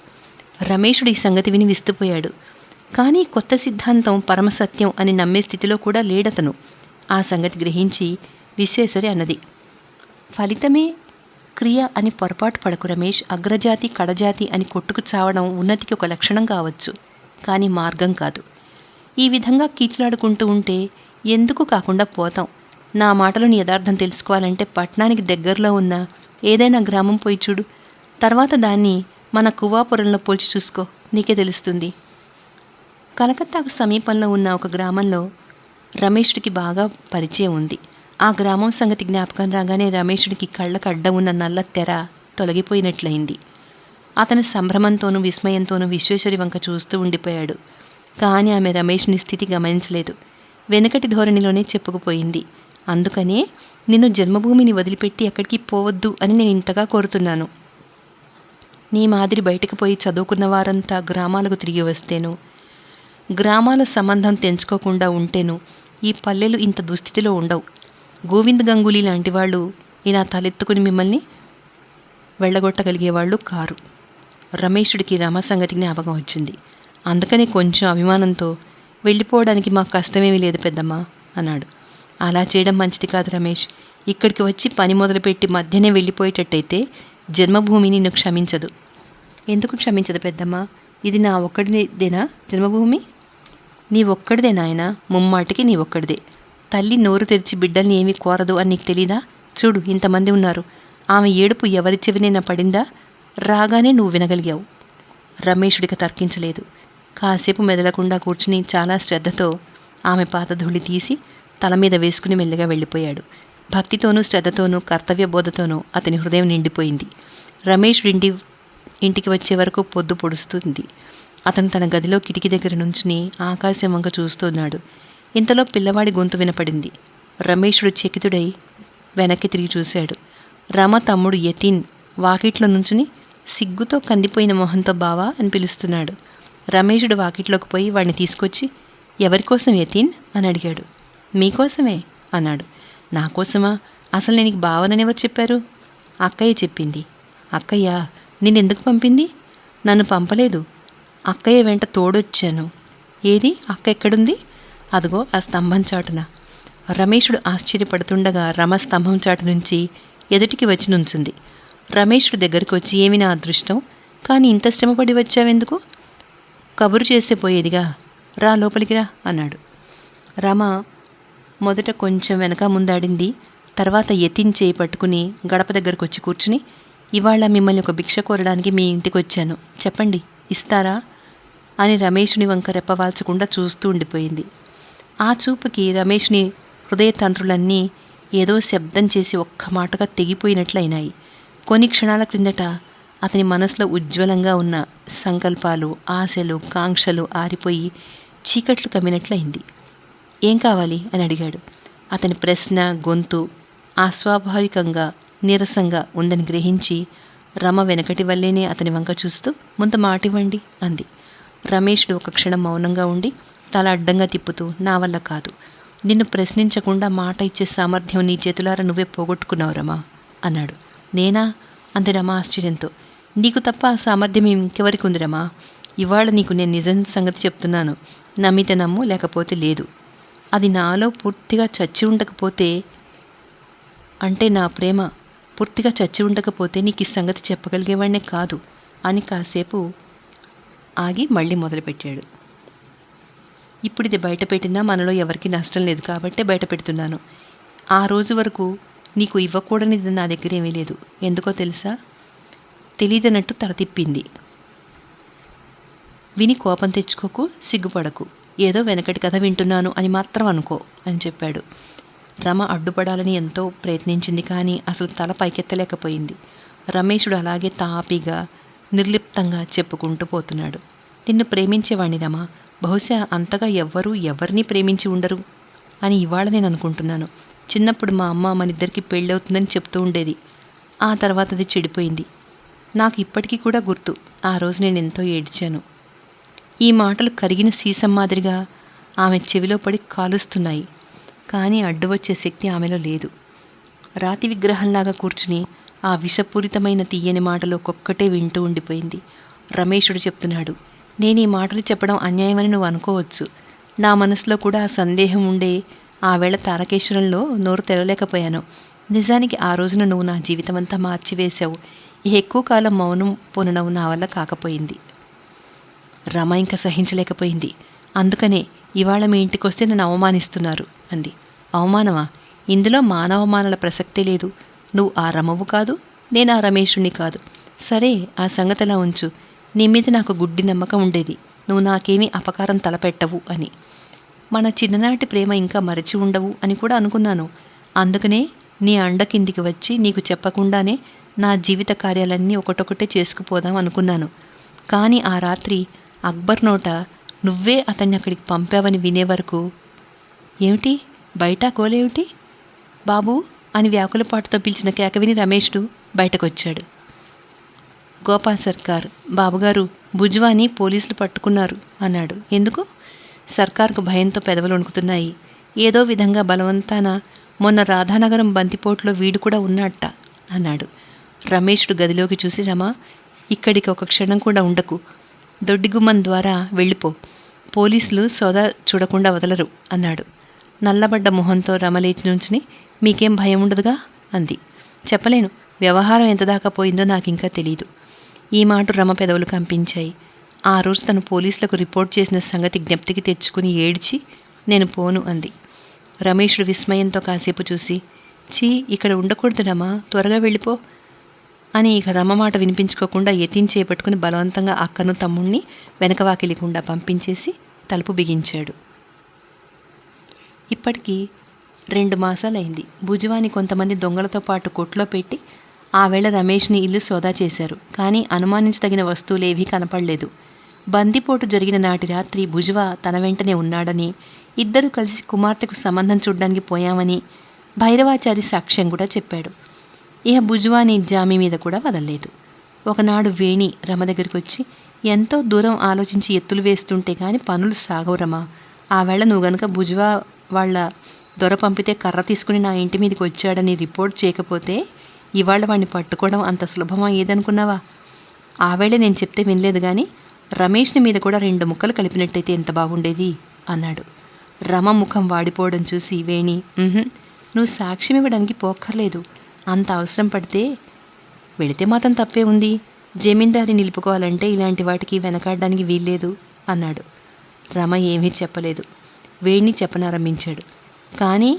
రమేషుడు ఈ సంగతి విని విస్తుపోయాడు. కానీ కొత్త సిద్ధాంతం పరమసత్యం అని నమ్మే స్థితిలో కూడా లేడతను. ఆ సంగతి గ్రహించి విశ్వేశ్వరి అన్నది, ఫలితమే క్రియ అని పొరపాటు పడకు రమేష్. అగ్రజాతి కడజాతి అని కొట్టుకు చావడం ఉన్నతికి ఒక లక్షణం కావచ్చు, కానీ మార్గం కాదు. ఈ విధంగా కీచులాడుకుంటూ ఉంటే ఎందుకు కాకుండా పోతాం. నా మాటలోని యథార్థం తెలుసుకోవాలంటే పట్టణానికి దగ్గరలో ఉన్న ఏదైనా గ్రామం పోయి చూడు. తర్వాత దాన్ని మన కువాపురంలో పోల్చి చూసుకో, నీకే తెలుస్తుంది. కలకత్తాకు సమీపంలో ఉన్న ఒక గ్రామంలో రమేషుడికి బాగా పరిచయం ఉంది. ఆ గ్రామం సంగతి జ్ఞాపకం రాగానే రమేషుడికి కళ్ళకు అడ్డం ఉన్న నల్ల తెర తొలగిపోయినట్లయింది. అతను సంభ్రమంతోనూ విస్మయంతోనూ విశ్వేశ్వరి వంక చూస్తూ ఉండిపోయాడు. కానీ ఆమె రమేష్ని స్థితి గమనించలేదు. వెనకటి ధోరణిలోనే చెప్పుకుపోయింది. అందుకనే నిన్ను జన్మభూమిని వదిలిపెట్టి ఎక్కడికి పోవద్దు అని నేను ఇంతగా కోరుతున్నాను. నీ మాదిరి బయటకు పోయి చదువుకున్న వారంతా గ్రామాలకు తిరిగి వస్తేను, గ్రామాల సంబంధం తెంచుకోకుండా ఉంటేను ఈ పల్లెలు ఇంత దుస్థితిలో ఉండవు. గోవింద్ గంగూలీ లాంటి వాళ్ళు ఇలా తలెత్తుకుని మిమ్మల్ని వెళ్ళగొట్టగలిగేవాళ్ళు కారు. రమేషుడికి రమ సంగతి జ్ఞాపకం వచ్చింది. అందుకనే కొంచెం అభిమానంతో, వెళ్ళిపోవడానికి మాకు కష్టమేమీ లేదు పెద్దమ్మా అన్నాడు. అలా చేయడం మంచిది కాదు రమేష్. ఇక్కడికి వచ్చి పని మొదలుపెట్టి మధ్యనే వెళ్ళిపోయేటట్టయితే జన్మభూమి నిన్ను క్షమించదు. ఎందుకు క్షమించదు పెద్దమ్మా? ఇది నా ఒక్కడిదేనా జన్మభూమి? నీ ఒక్కడిదే నాయనా, ముమ్మాటికి నీ ఒక్కడిదే. తల్లి నోరు తెరిచి బిడ్డల్ని ఏమీ కోరదు అని నీకు తెలీదా? చూడు, ఇంతమంది ఉన్నారు. ఆమె ఏడుపు ఎవరి చెవినైనా పడిందా? రాగానే నువ్వు వినగలిగావు. రమేషుడికి తర్కించలేదు. కాసేపు మెదలకుండా కూర్చుని చాలా శ్రద్ధతో ఆమె పాతధూళి తీసి తల మీద వేసుకుని మెల్లగా వెళ్ళిపోయాడు. భక్తితోనూ శ్రద్ధతోనూ కర్తవ్య బోధతోనూ అతని హృదయం నిండిపోయింది. రమేషుడి ఇంటికి వచ్చే వరకు పొద్దు పొడుస్తుంది. అతను తన గదిలో కిటికీ దగ్గర నుంచుని ఆకాశం వంక చూస్తున్నాడు. ఇంతలో పిల్లవాడి గొంతు వినపడింది. రమేషుడు చకితుడై వెనక్కి తిరిగి చూశాడు. రమ తమ్ముడు యతీన్ వాకిట్లో నుంచుని సిగ్గుతో కందిపోయిన మొహంతో బావా అని పిలుస్తున్నాడు. రమేషుడు వాకిట్లోకి పోయి వాడిని తీసుకొచ్చి, ఎవరికోసం యతీన్ అని అడిగాడు. మీకోసమే అన్నాడు. నా కోసమా? అసలు నేను బావనని ఎవరు చెప్పారు? అక్కయ్య చెప్పింది. అక్కయ్య నిన్నెందుకు పంపింది? నన్ను పంపలేదు. అక్కయ్య వెంట తోడొచ్చాను. ఏది అక్క ఎక్కడుంది? అదిగో ఆ స్తంభం చాటున. రమేషుడు ఆశ్చర్యపడుతుండగా రమ స్తంభం చాటు నుంచి ఎదుటికి వచ్చి నుంచుంది. రమేషుడు దగ్గరికి వచ్చి, ఏమి నా అదృష్టం, కానీ ఇంత శ్రమపడి వచ్చావెందుకు? కబురు చేస్తే పోయేదిగా, రా లోపలికి రా అన్నాడు. రమ మొదట కొంచెం వెనక ముందాడింది. తర్వాత యతీన్ చేయి పట్టుకుని గడప దగ్గరకు వచ్చి కూర్చుని, ఇవాళ మిమ్మల్ని ఒక భిక్ష కోరడానికి మీ ఇంటికి వచ్చాను, చెప్పండి ఇస్తారా అని రమేషుని వంక రెప్పవాల్చకుండా చూస్తూ ఉండిపోయింది. ఆ చూపుకి రమేష్ని హృదయతంత్రులన్నీ ఏదో శబ్దం చేసి ఒక్క మాటగా తెగిపోయినట్లయినాయి. కొన్ని క్షణాల క్రిందట అతని మనసులో ఉజ్వలంగా ఉన్న సంకల్పాలు, ఆశలు, కాంక్షలు ఆరిపోయి చీకట్లు కమ్మినట్లయింది. ఏం కావాలి అని అడిగాడు. అతని ప్రశ్న గొంతు అస్వాభావికంగా నీరసంగా ఉందని గ్రహించి రమ వెనకటి వల్లేనే అతని వంక చూస్తూ, ముందు మాటివ్వండి అంది. రమేషుడు ఒక క్షణం మౌనంగా ఉండి తల అడ్డంగా తిప్పుతూ, నా వల్ల కాదు, నిన్ను ప్రశ్నించకుండా మాట ఇచ్చే సామర్థ్యం నీ చేతులారా నువ్వే పోగొట్టుకున్నావు రమా అన్నాడు. నేనా అంది రమ ఆశ్చర్యంతో. నీకు తప్ప ఆ సామర్థ్యం ఇంకెవరికి ఉంది రమా? ఇవాళ నీకు నేను నిజం సంగతి చెప్తున్నాను. నమ్మితే నమ్ము, లేకపోతే లేదు. అది నాలో పూర్తిగా చచ్చి ఉండకపోతే, అంటే నా ప్రేమ పూర్తిగా చచ్చి ఉండకపోతే నీకు ఈ సంగతి చెప్పగలిగేవాడినే కాదు అని కాసేపు ఆగి మళ్ళీ మొదలుపెట్టాడు. ఇప్పుడు ఇది బయట పెట్టినా మనలో ఎవరికి నష్టం లేదు కాబట్టే బయట పెడుతున్నాను. ఆ రోజు వరకు నీకు ఇవ్వకూడనిది నా దగ్గర ఏమీ లేదు. ఎందుకో తెలుసా? తెలీదన్నట్టు తల తిప్పింది. విని కోపం తెచ్చుకోకు, సిగ్గుపడకు. ఏదో వెనకటి కథ వింటున్నాను అని మాత్రం అనుకో అని చెప్పాడు. రమ అడ్డుపడాలని ఎంతో ప్రయత్నించింది, కానీ అసలు తల పైకెత్తలేకపోయింది. రమేషుడు అలాగే తాపీగా నిర్లిప్తంగా చెప్పుకుంటూ పోతున్నాడు. నిన్ను ప్రేమించేవాణ్ణి రమ, బహుశా అంతగా ఎవ్వరూ ఎవరిని ప్రేమించి ఉండరు అని ఇవాళ నేను అనుకుంటున్నాను. చిన్నప్పుడు మా అమ్మ మనిద్దరికి పెళ్ళవుతుందని చెప్తూ ఉండేది. ఆ తర్వాత అది చెడిపోయింది. నాకు ఇప్పటికీ కూడా గుర్తు, ఆ రోజు నేను ఎంతో ఏడ్చాను. ఈ మాటలు కరిగిన సీసం మాదిరిగా ఆమె చెవిలో పడి కాలుస్తున్నాయి. కానీ అడ్డు వచ్చే శక్తి ఆమెలో లేదు. రాతి విగ్రహంలాగా కూర్చుని ఆ విషపూరితమైన తీయని మాటలు ఒక్కొక్కటే వింటూ ఉండిపోయింది. రమేషుడు చెప్తున్నాడు, నేను ఈ మాటలు చెప్పడం అన్యాయమని నువ్వు అనుకోవచ్చు. నా మనసులో కూడా ఆ సందేహం ఉండే ఆ వేళ తారకేశ్వరంలో నోరు తెరవలేకపోయాను. నిజానికి ఆ రోజున నువ్వు నా జీవితం అంతా మార్చివేశావు. ఎక్కువ కాలం మౌనం పొనడం నా వల్ల కాకపోయింది. రమ ఇంకా సహించలేకపోయింది. అందుకనే ఇవాళ మీ ఇంటికి వస్తే నన్ను అవమానిస్తున్నారు అంది. అవమానమా? ఇందులో మానవమానాల ప్రసక్తే లేదు. నువ్వు ఆ రమవు కాదు, నేను ఆ రమేషుణ్ణి కాదు. సరే, ఆ సంగతిలా ఉంచు. నీ మీద నాకు గుడ్డి నమ్మకం ఉండేది, నువ్వు నాకేమీ అపకారం తలపెట్టవు అని. మన చిన్ననాటి ప్రేమ ఇంకా మరచి ఉండవు అని కూడా అనుకున్నాను. అందుకనే నీ అండ కిందికి వచ్చి నీకు చెప్పకుండానే నా జీవిత కార్యాలన్నీ ఒకటొకటే చేసుకుపోదాం అనుకున్నాను. కానీ ఆ రాత్రి అక్బర్ నోట నువ్వే అతన్ని అక్కడికి పంపావని వినే వరకు, ఏమిటి బయట కోలేమిటి బాబూ అని వ్యాకులపాటుతో పిలిచిన కేక విని రమేషుడు బయటకొచ్చాడు. గోపాల్ సర్కార్, బాబుగారు, బుజ్వాని పోలీసులు పట్టుకున్నారు అన్నాడు. ఎందుకు? సర్కార్కు భయంతో పెదవులు వణుకుతున్నాయి. ఏదో విధంగా బలవంతాన మొన్న రాధానగరం బంతిపోట్లో వీడు కూడా ఉన్నట్ట అన్నాడు. రమేషుడు గదిలోకి చూసి, రమా, ఇక్కడికి ఒక క్షణం కూడా ఉండకు, దొడ్డిగుమ్మం ద్వారా వెళ్ళిపో, పోలీసులు సోదా చూడకుండా వదలరు అన్నాడు. నల్లబడ్డ మొహంతో రమ లేచి నుంచుని, మీకేం భయం ఉండదుగా అంది. చెప్పలేను, వ్యవహారం ఎంత దాకా పోయిందో నాకు ఇంకా తెలీదు. ఈ మాట రమ పెదవులు కంపించాయి. ఆ రోజు తను పోలీసులకు రిపోర్ట్ చేసిన సంగతి జ్ఞప్తికి తెచ్చుకుని ఏడ్చి, నేను పోను అంది. రమేషుడు విస్మయంతో కాసేపు చూసి, చీ, ఇక్కడ ఉండకూడదు రమా, త్వరగా వెళ్ళిపో అని ఇక రమ మాట వినిపించుకోకుండా యతీన్ చేపట్టుకుని బలవంతంగా అక్కను తమ్ముణ్ణి వెనక వాకిలికుండా పంపించేసి తలుపు బిగించాడు. ఇప్పటికీ 2 మాసాలైంది. భుజవాని కొంతమంది దొంగలతో పాటు కొట్లో పెట్టి ఆ వేళ రమేష్ని ఇల్లు సోదా చేశారు. కానీ అనుమానించదగిన వస్తువులేవీ కనపడలేదు. బందిపోటు జరిగిన నాటి రాత్రి భుజవా తన వెంటనే ఉన్నాడని, ఇద్దరు కలిసి కుమార్తెకు సంబంధం చూడ్డానికి పోయామని భైరవాచారి సాక్ష్యం కూడా చెప్పాడు. ఇక బుజ్వాని జామి మీద కూడా వదలలేదు. ఒకనాడు వేణి రమ దగ్గరికి వచ్చి, ఎంతో దూరం ఆలోచించి ఎత్తులు వేస్తుంటే కానీ పనులు సాగవు రమ. ఆ వేళ నువ్వు గనుక బుజ్వా వాళ్ళ దొర పంపితే కర్ర తీసుకుని నా ఇంటి మీదకి వచ్చాడని రిపోర్ట్ చేయకపోతే ఇవాళ వాడిని పట్టుకోవడం అంత సులభమా ఏదనుకున్నావా? ఆ వేళ నేను చెప్తే వినలేదు కానీ రమేష్ని మీద కూడా 2 ముక్కలు కలిపినట్టయితే ఎంత బాగుండేది అన్నాడు. రమ ముఖం వాడిపోవడం చూసి వేణి, నువ్వు సాక్ష్యం ఇవ్వడానికి పోక్కర్లేదు. అంత అవసరం పడితే వెళితే మాత్రం తప్పే ఉంది. జమీందారి నిలుపుకోవాలంటే ఇలాంటి వాటికి వెనకాడడానికి వీల్లేదు అన్నాడు. రమ ఏమీ చెప్పలేదు. వేణి చెప్పనారంభించాడు. కానీ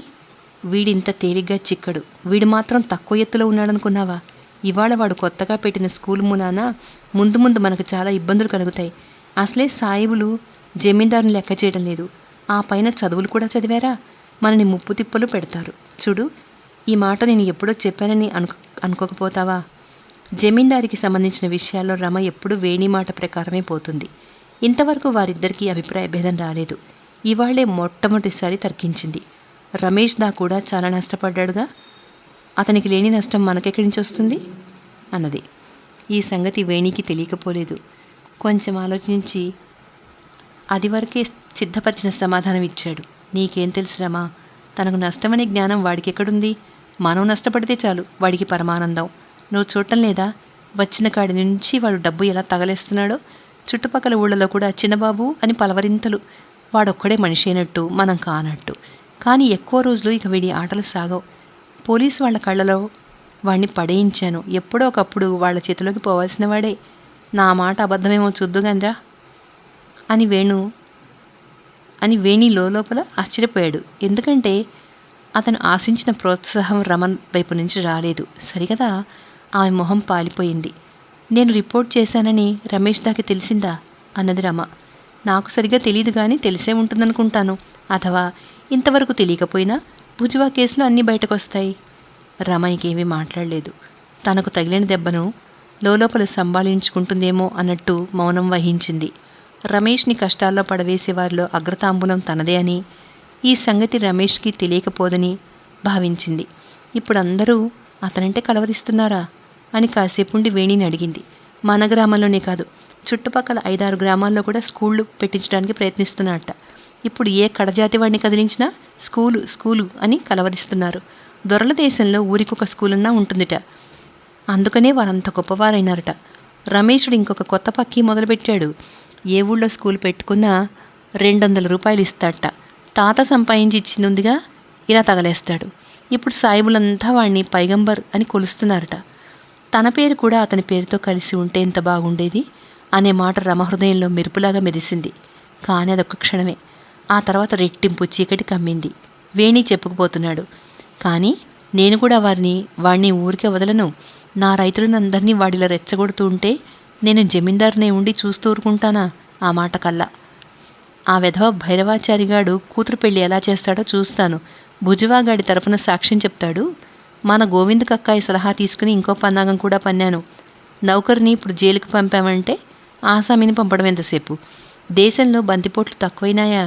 వీడింత తేలిగ్గా చిక్కడు. వీడు మాత్రం తక్కువ ఎత్తులో ఉన్నాడనుకున్నావా? ఇవాళ వాడు కొత్తగా పెట్టిన స్కూల్ మూలాన ముందు ముందు మనకు చాలా ఇబ్బందులు కలుగుతాయి. అసలే సాయిబులు జమీందారుని లెక్క చేయడం లేదు. ఆ పైన చదువులు కూడా చదివారా? మనని ముప్పు తిప్పలు పెడతారు. చూడు, ఈ మాట నేను ఎప్పుడో చెప్పానని అనుకోకపోతావా? జమీందారికి సంబంధించిన విషయాల్లో రమ ఎప్పుడూ వేణి మాట ప్రకారమే పోతుంది. ఇంతవరకు వారిద్దరికీ అభిప్రాయ భేదం రాలేదు. ఇవాళ్లే మొట్టమొదటిసారి తర్కించింది. రమేష్ దా కూడా చాలా నష్టపడ్డాడుగా, అతనికి లేని నష్టం మనకెక్కడి నుంచి వస్తుంది అన్నది. ఈ సంగతి వేణికి తెలియకపోలేదు. కొంచెం ఆలోచించి అది వరకే సిద్ధపరిచిన సమాధానం ఇచ్చాడు. నీకేం తెలుసు రమా, తనకు నష్టమనే జ్ఞానం వాడికి ఎక్కడుంది? మనం నష్టపడితే చాలు వాడికి పరమానందం. నువ్వు చూడటం లేదా? వచ్చిన కాడి నుంచి వాడు డబ్బు ఎలా తగలేస్తున్నాడో. చుట్టుపక్కల ఊళ్ళలో కూడా చిన్నబాబు అని పలవరింతలు. వాడొక్కడే మనిషి అయినట్టు, మనం కానట్టు. కానీ ఎక్కువ రోజులు ఇక వీడి ఆటలు సాగవు. పోలీసు వాళ్ళ కళ్ళలో వాడిని పడేయించాను. ఎప్పుడో ఒకప్పుడు వాళ్ళ చేతిలోకి పోవాల్సిన వాడే. నా మాట అబద్ధమేమో చూద్దుగానరా అని వేణి లోపల ఆశ్చర్యపోయాడు. ఎందుకంటే అతను ఆశించిన ప్రోత్సాహం రమన్ వైపు నుంచి రాలేదు. సరిగదా? ఆమె మొహం పాలిపోయింది. నేను రిపోర్ట్ చేశానని రమేష్ దాకి తెలిసిందా అన్నది రమ. నాకు సరిగా తెలియదు కానీ తెలిసే ఉంటుందనుకుంటాను. అథవా ఇంతవరకు తెలియకపోయినా భుజ్వా కేసులో అన్నీ బయటకు వస్తాయి. రమ ఇంకేమీ మాట్లాడలేదు. తనకు తగిలిన దెబ్బను లోపల సంభాళించుకుంటుందేమో అన్నట్టు మౌనం వహించింది. రమేష్ని కష్టాల్లో పడవేసేవారిలో అగ్రతాంబూలం తనదే అని, ఈ సంగతి రమేష్కి తెలియకపోదని భావించింది. ఇప్పుడు అందరూ అతనంటే కలవరిస్తున్నారా అని కాసేపుండి వేణిని అడిగింది. మన గ్రామంలోనే కాదు, చుట్టుపక్కల 5-6 గ్రామాల్లో కూడా స్కూళ్ళు పెట్టించడానికి ప్రయత్నిస్తున్నట్ట. ఇప్పుడు ఏ కడజాతి వాడిని కదిలించినా స్కూలు అని కలవరిస్తున్నారు. దొరల దేశంలో ఊరికొక స్కూలున్నా ఉంటుందిట. అందుకనే వారంత గొప్పవారైనారట. రమేషుడు ఇంకొక కొత్త పక్కి మొదలుపెట్టాడు. ఏ ఊళ్ళో స్కూల్ పెట్టుకున్నా 200 రూపాయలు ఇస్తాడట. తాత సంపాదించి ఇచ్చిందిగా ఇలా తగలేస్తాడు. ఇప్పుడు సాయిబులంతా వాడిని పైగంబర్ అని కొలుస్తున్నారట. తన పేరు కూడా అతని పేరుతో కలిసి ఉంటే ఎంత బాగుండేది అనే మాట రమ హృదయంలో మెరుపులాగా మెరిసింది. కానీ అదొక్క క్షణమే. ఆ తర్వాత రెట్టింపు చీకటి కమ్మింది. వేణి చెప్పుకుపోతున్నాడు. కానీ నేను కూడా వాడిని ఊరికే వదలను. నా రైతులనందరినీ వాడిలా రెచ్చగొడుతూ ఉంటే నేను జమీందారునే ఉండి చూస్తూ ఊరుకుంటానా? ఆ మాట కల్లా ఆ వెధవ భైరవాచారిగాడు కూతురు పెళ్ళి ఎలా చేస్తాడో చూస్తాను. భుజవాగాడి తరఫున సాక్ష్యం చెప్తాడు. మన గోవింద్ కక్కాయి సలహా తీసుకుని ఇంకో పన్నాగం కూడా పన్నాను. నౌకర్ని ఇప్పుడు జైలుకి పంపామంటే ఆసామిని పంపడం ఎంతసేపు? దేశంలో బంతిపోట్లు తక్కువైనాయా?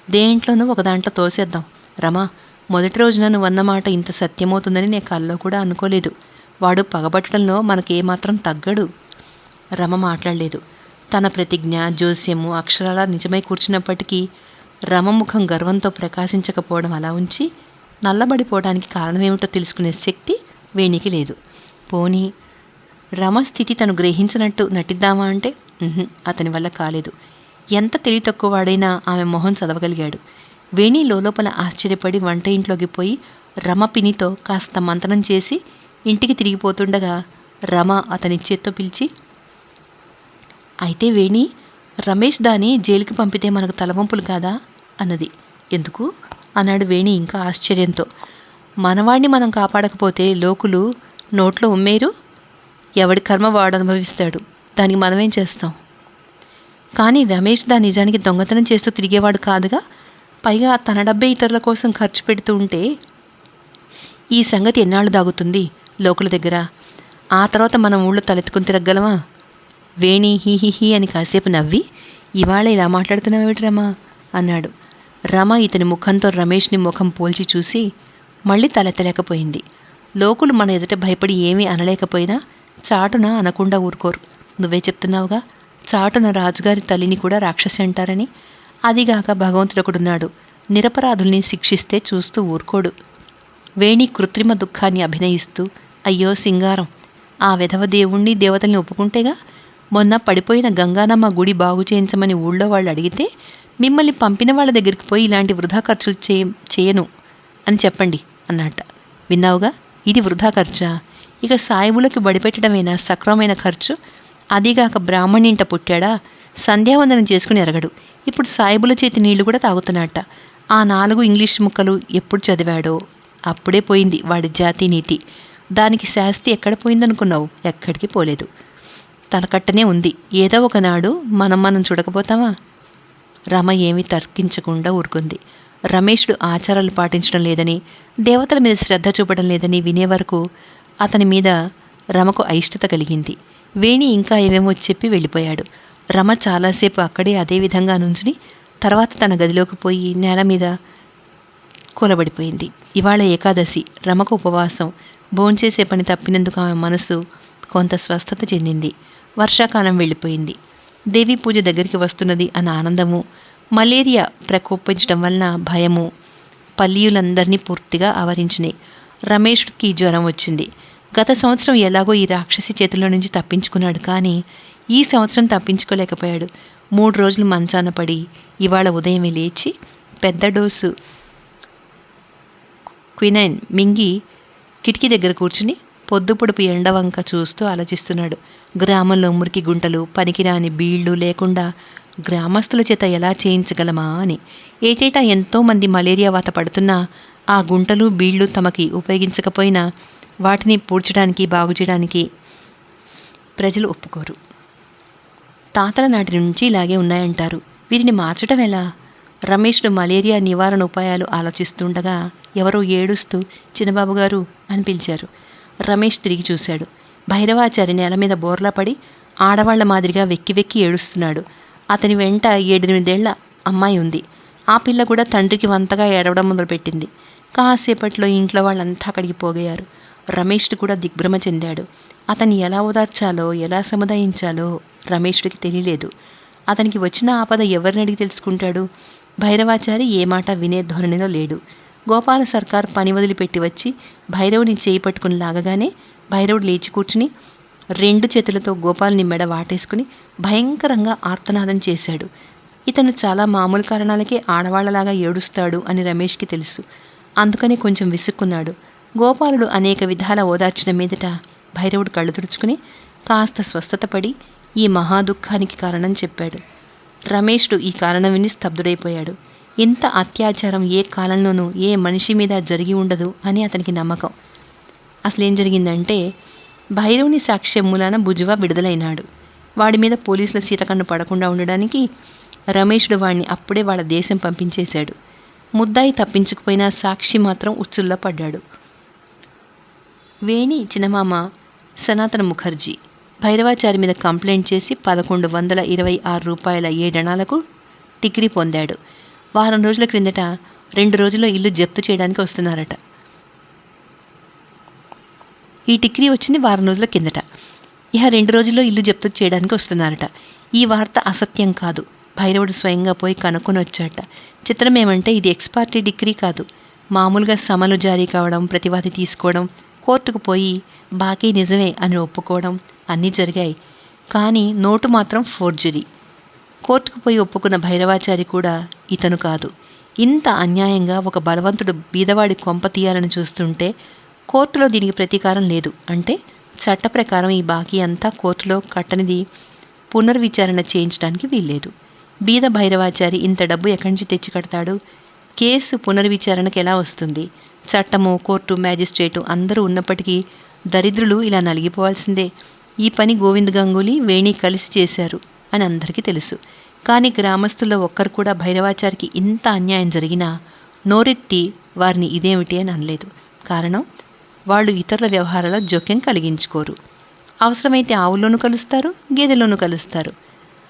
దేంట్లోనూ ఒక దాంట్లో తోసేద్దాం. రమా, మొదటి రోజున నువ్వన్నమాట ఇంత సత్యమవుతుందని నేను కల్లో కూడా అనుకోలేదు. వాడు పగబట్టడంలో మనకేమాత్రం తగ్గడు. రమ మాట్లాడలేదు. తన ప్రతిజ్ఞ, జోస్యము అక్షరాలా నిజమై కూర్చున్నప్పటికీ రమ ముఖం గర్వంతో ప్రకాశించకపోవడం అలా ఉంచి నల్లబడిపోవడానికి కారణమేమిటో తెలుసుకునే శక్తి వేణికి లేదు. పోనీ రమ స్థితి తను గ్రహించినట్టు నటిద్దామా అంటే అతని వల్ల కాలేదు. ఎంత తెలివి తక్కువ వాడైనా ఆమె మొహం చదవగలిగాడు. వేణి లోపల ఆశ్చర్యపడి వంట ఇంట్లోకి పోయి రమ పినితో కాస్త మంతనం చేసి ఇంటికి తిరిగిపోతుండగా రమ అతని చేత్తో పిలిచి, అయితే వేణి, రమేష్ దాని జైలుకి పంపితే మనకు తలవంపులు కాదా అన్నది. ఎందుకు అన్నాడు వేణి ఇంకా ఆశ్చర్యంతో. మనవాడిని మనం కాపాడకపోతే లోకులు నోట్లో ఉమ్మేరు. ఎవడి కర్మ వాడు అనుభవిస్తాడు. దానికి మనమేం చేస్తాం? కానీ రమేష్ దా నిజానికి దొంగతనం చేస్తూ తిరిగేవాడు కాదుగా. పైగా తన డబ్బే ఇతరుల కోసం ఖర్చు పెడుతూ ఉంటే ఈ సంగతి ఎన్నాళ్ళు దాగుతుంది లోకుల దగ్గర? ఆ తర్వాత మనం ఊళ్ళో తలెత్తుకుని తిరగలమా? వేణి హీ అని కాసేపు నవ్వి, ఇవాళ ఇలా మాట్లాడుతున్నావేమిటి రమా అన్నాడు. రమ ఇతని ముఖంతో రమేష్ని ముఖం పోల్చి చూసి, మళ్ళీ తలెత్తలేకపోయింది. లోకులు మన ఎదుట భయపడి ఏమీ అనలేకపోయినా చాటున అనకుండా ఊరుకోరు. నువ్వే చెప్తున్నావుగా, చాటున రాజుగారి తల్లిని కూడా రాక్షసి అంటారని. అదిగాక భగవంతుడొకడున్నాడు, నిరపరాధుల్ని శిక్షిస్తే చూస్తూ ఊరుకోడు. వేణి కృత్రిమ దుఃఖాన్ని అభినయిస్తూ, అయ్యో సింగారం, ఆ విధవ దేవుణ్ణి దేవతల్ని ఒప్పుకుంటేగా. మొన్న పడిపోయిన గంగానమ్మ గుడి బాగు చేయించమని ఊళ్ళో వాళ్ళు అడిగితే మిమ్మల్ని పంపిన వాళ్ళ దగ్గరికి పోయి ఇలాంటి వృధా ఖర్చులు చేయను అని చెప్పండి అన్నట్ట. విన్నావుగా, ఇది వృధా ఖర్చా? ఇక సాయిబులకి బడిపెట్టడమేనా సక్రమమైన ఖర్చు? అదిగాక బ్రాహ్మణింట పుట్టాడా, సంధ్యావందనం చేసుకుని ఎరగడు. ఇప్పుడు సాయిబుల చేతి నీళ్లు కూడా తాగుతున్నట్ట. ఆ 4 ఇంగ్లీష్ ముక్కలు ఎప్పుడు చదివాడో అప్పుడే పోయింది వాడి జాతి నీతి. దానికి శాస్తి ఎక్కడ పోయిందనుకున్నావు? ఎక్కడికి పోలేదు, తనకట్టనే ఉంది. ఏదో ఒకనాడు మనం చూడకపోతామా? రమ ఏమీ తర్కించకుండా ఊరుకుంది. రమేషుడు ఆచారాలు పాటించడం లేదని, దేవతల మీద శ్రద్ధ చూపడం లేదని వినే వరకు అతని మీద రమకు అయిష్టత కలిగింది. వేణి ఇంకా ఏమేమో చెప్పి వెళ్ళిపోయాడు. రమ చాలాసేపు అక్కడే అదే విధంగా నుంచుని తర్వాత తన గదిలోకి పోయి నేల మీద కూలబడిపోయింది. ఇవాళ ఏకాదశి, రమకు ఉపవాసం. భోంచేసే పని తప్పినందుకు ఆమె మనసు కొంత స్వస్థత చెందింది. వర్షాకాలం వెళ్ళిపోయింది. దేవీ పూజ దగ్గరికి వస్తున్నది అన్న ఆనందము, మలేరియా ప్రకోపించడం వలన భయము పల్లీయులందరినీ పూర్తిగా ఆవరించినాయి. రమేష్కి జ్వరం వచ్చింది. గత సంవత్సరం ఎలాగో ఈ రాక్షసి చేతుల్లో నుంచి తప్పించుకున్నాడు, కానీ ఈ సంవత్సరం తప్పించుకోలేకపోయాడు. 3 రోజులు మంచాన పడి ఇవాళ ఉదయమే లేచి పెద్ద డోసు క్వినైన్ మింగి కిటికీ దగ్గర కూర్చుని పొద్దుపొడుపు ఎండవంక చూస్తూ ఆలోచిస్తున్నాడు. గ్రామంలో మురికి గుంటలు, పనికిరాని బీళ్లు లేకుండా గ్రామస్తుల చేత ఎలా చేయించగలమా అని. ఏటేటా ఎంతోమంది మలేరియా వాత పడుతున్నా ఆ గుంటలు బీళ్లు తమకి ఉపయోగించకపోయినా వాటిని పూడ్చడానికి బాగు చేయడానికి ప్రజలు ఒప్పుకోరు. తాతల నాటి నుంచి ఇలాగే ఉన్నాయంటారు. వీరిని మార్చడం ఎలా? రమేష్డు మలేరియా నివారణ ఉపాయాలు ఆలోచిస్తుండగా ఎవరో ఏడుస్తూ చిన్నబాబు గారు అని పిలిచారు. రమేష్ తిరిగి చూశాడు. భైరవాచారి నేల మీద బోర్లా పడి ఆడవాళ్ల మాదిరిగా వెక్కి వెక్కి ఏడుస్తున్నాడు. అతని వెంట 7-8 ఏళ్ల అమ్మాయి ఉంది. ఆ పిల్ల కూడా తండ్రికి వంతగా ఏడవడం మొదలుపెట్టింది. కాసేపట్లో ఇంట్లో వాళ్ళంతా అక్కడికి పోగయ్యారు. రమేష్డు కూడా దిగ్భ్రమ చెందాడు. అతన్ని ఎలా ఓదార్చాలో, ఎలా సముదాయించాలో రమేష్డికి తెలియలేదు. అతనికి వచ్చిన ఆపద ఎవరిని అడిగి తెలుసుకుంటాడు? భైరవాచారి ఏ మాట వినే ధోరణిలో లేడు. గోపాల సర్కార్ పని వదిలిపెట్టి వచ్చి భైరవుని చేయి పట్టుకుని లాగగానే భైరవుడు లేచి కూర్చుని 2 చేతులతో గోపాల్ని మెడ వాటేసుకుని భయంకరంగా ఆర్తనాదం చేశాడు. ఇతను చాలా మామూలు కారణాలకే ఆడవాళ్లలాగా ఏడుస్తాడు అని రమేష్కి తెలుసు. అందుకని కొంచెం విసుక్కున్నాడు. గోపాలుడు అనేక విధాల ఓదార్చిన మీదట భైరవుడు కళ్ళు తుడుచుకుని కాస్త స్వస్థత పడి ఈ మహాదుఖానికి కారణం చెప్పాడు. రమేష్డు ఈ కారణం విని స్తబ్దుడైపోయాడు. ఇంత అత్యాచారం ఏ కాలంలోనూ ఏ మనిషి మీద జరిగి ఉండదు అని అతనికి నమ్మకం. అసలేం జరిగిందంటే, భైరవుని సాక్ష్యం మూలాన బుజువా విడుదలైనాడు. వాడి మీద పోలీసుల సీతకన్ను పడకుండా ఉండడానికి రమేష్డు వాడిని అప్పుడే వాళ్ళ దేశం పంపించేశాడు. ముద్దాయి తప్పించుకుపోయినా సాక్షి మాత్రం ఉచ్చుల్లో పడ్డాడు. వేణి చిన్నమామ సనాతన ముఖర్జీ భైరవాచారి మీద కంప్లైంట్ చేసి 1126 రూపాయల 7 అణాలకు డిగ్రీ పొందాడు. వారం రోజుల క్రిందట 2 రోజుల్లో ఇల్లు జప్తు చేయడానికి వస్తున్నారట. ఈ డిగ్రీ వచ్చింది వారం రోజుల కిందట. ఇహ 2 రోజుల్లో ఇల్లు జప్తు చేయడానికి వస్తున్నారట. ఈ వార్త అసత్యం కాదు. భైరవుడు స్వయంగా పోయి కనుక్కొని వచ్చాట. చిత్రం ఏమంటే ఇది ఎక్స్పార్టీ డిగ్రీ కాదు. మామూలుగా సమలు జారీ కావడం, ప్రతివాది తీసుకోవడం, కోర్టుకు పోయి బాకీ నిజమే అని ఒప్పుకోవడం అన్నీ జరిగాయి. కానీ నోటు మాత్రం ఫోర్జరీ. కోర్టుకు పోయి ఒప్పుకున్న భైరవాచారి కూడా ఇతను కాదు. ఇంత అన్యాయంగా ఒక బలవంతుడు బీదవాడి కొంప తీయాలని చూస్తుంటే కోర్టులో దీనికి ప్రతీకారం లేదు అంటే చట్ట ప్రకారం ఈ బాకీ అంతా కోర్టులో కట్టనిది పునర్విచారణ చేయించడానికి వీల్లేదు. బీద భైరవాచారి ఇంత డబ్బు ఎక్కడి నుంచి తెచ్చి కడతాడు? కేసు పునర్విచారణకు ఎలా వస్తుంది? చట్టము, కోర్టు, మ్యాజిస్ట్రేటు అందరూ ఉన్నప్పటికీ దరిద్రులు ఇలా నలిగిపోవాల్సిందే. ఈ పని గోవింద్ గంగూలీ, వేణి కలిసి చేశారు అని అందరికీ తెలుసు. కానీ గ్రామస్తుల్లో ఒక్కరు కూడా భైరవాచారికి ఇంత అన్యాయం జరిగినా నోరెత్తి వారిని ఇదేమిటి అని అనలేదు. కారణం, వాళ్ళు ఇతరుల వ్యవహారాల జోక్యం కలిగించుకోరు. అవసరమైతే ఆవుల్లోనూ కలుస్తారు, గేదెల్లోనూ కలుస్తారు.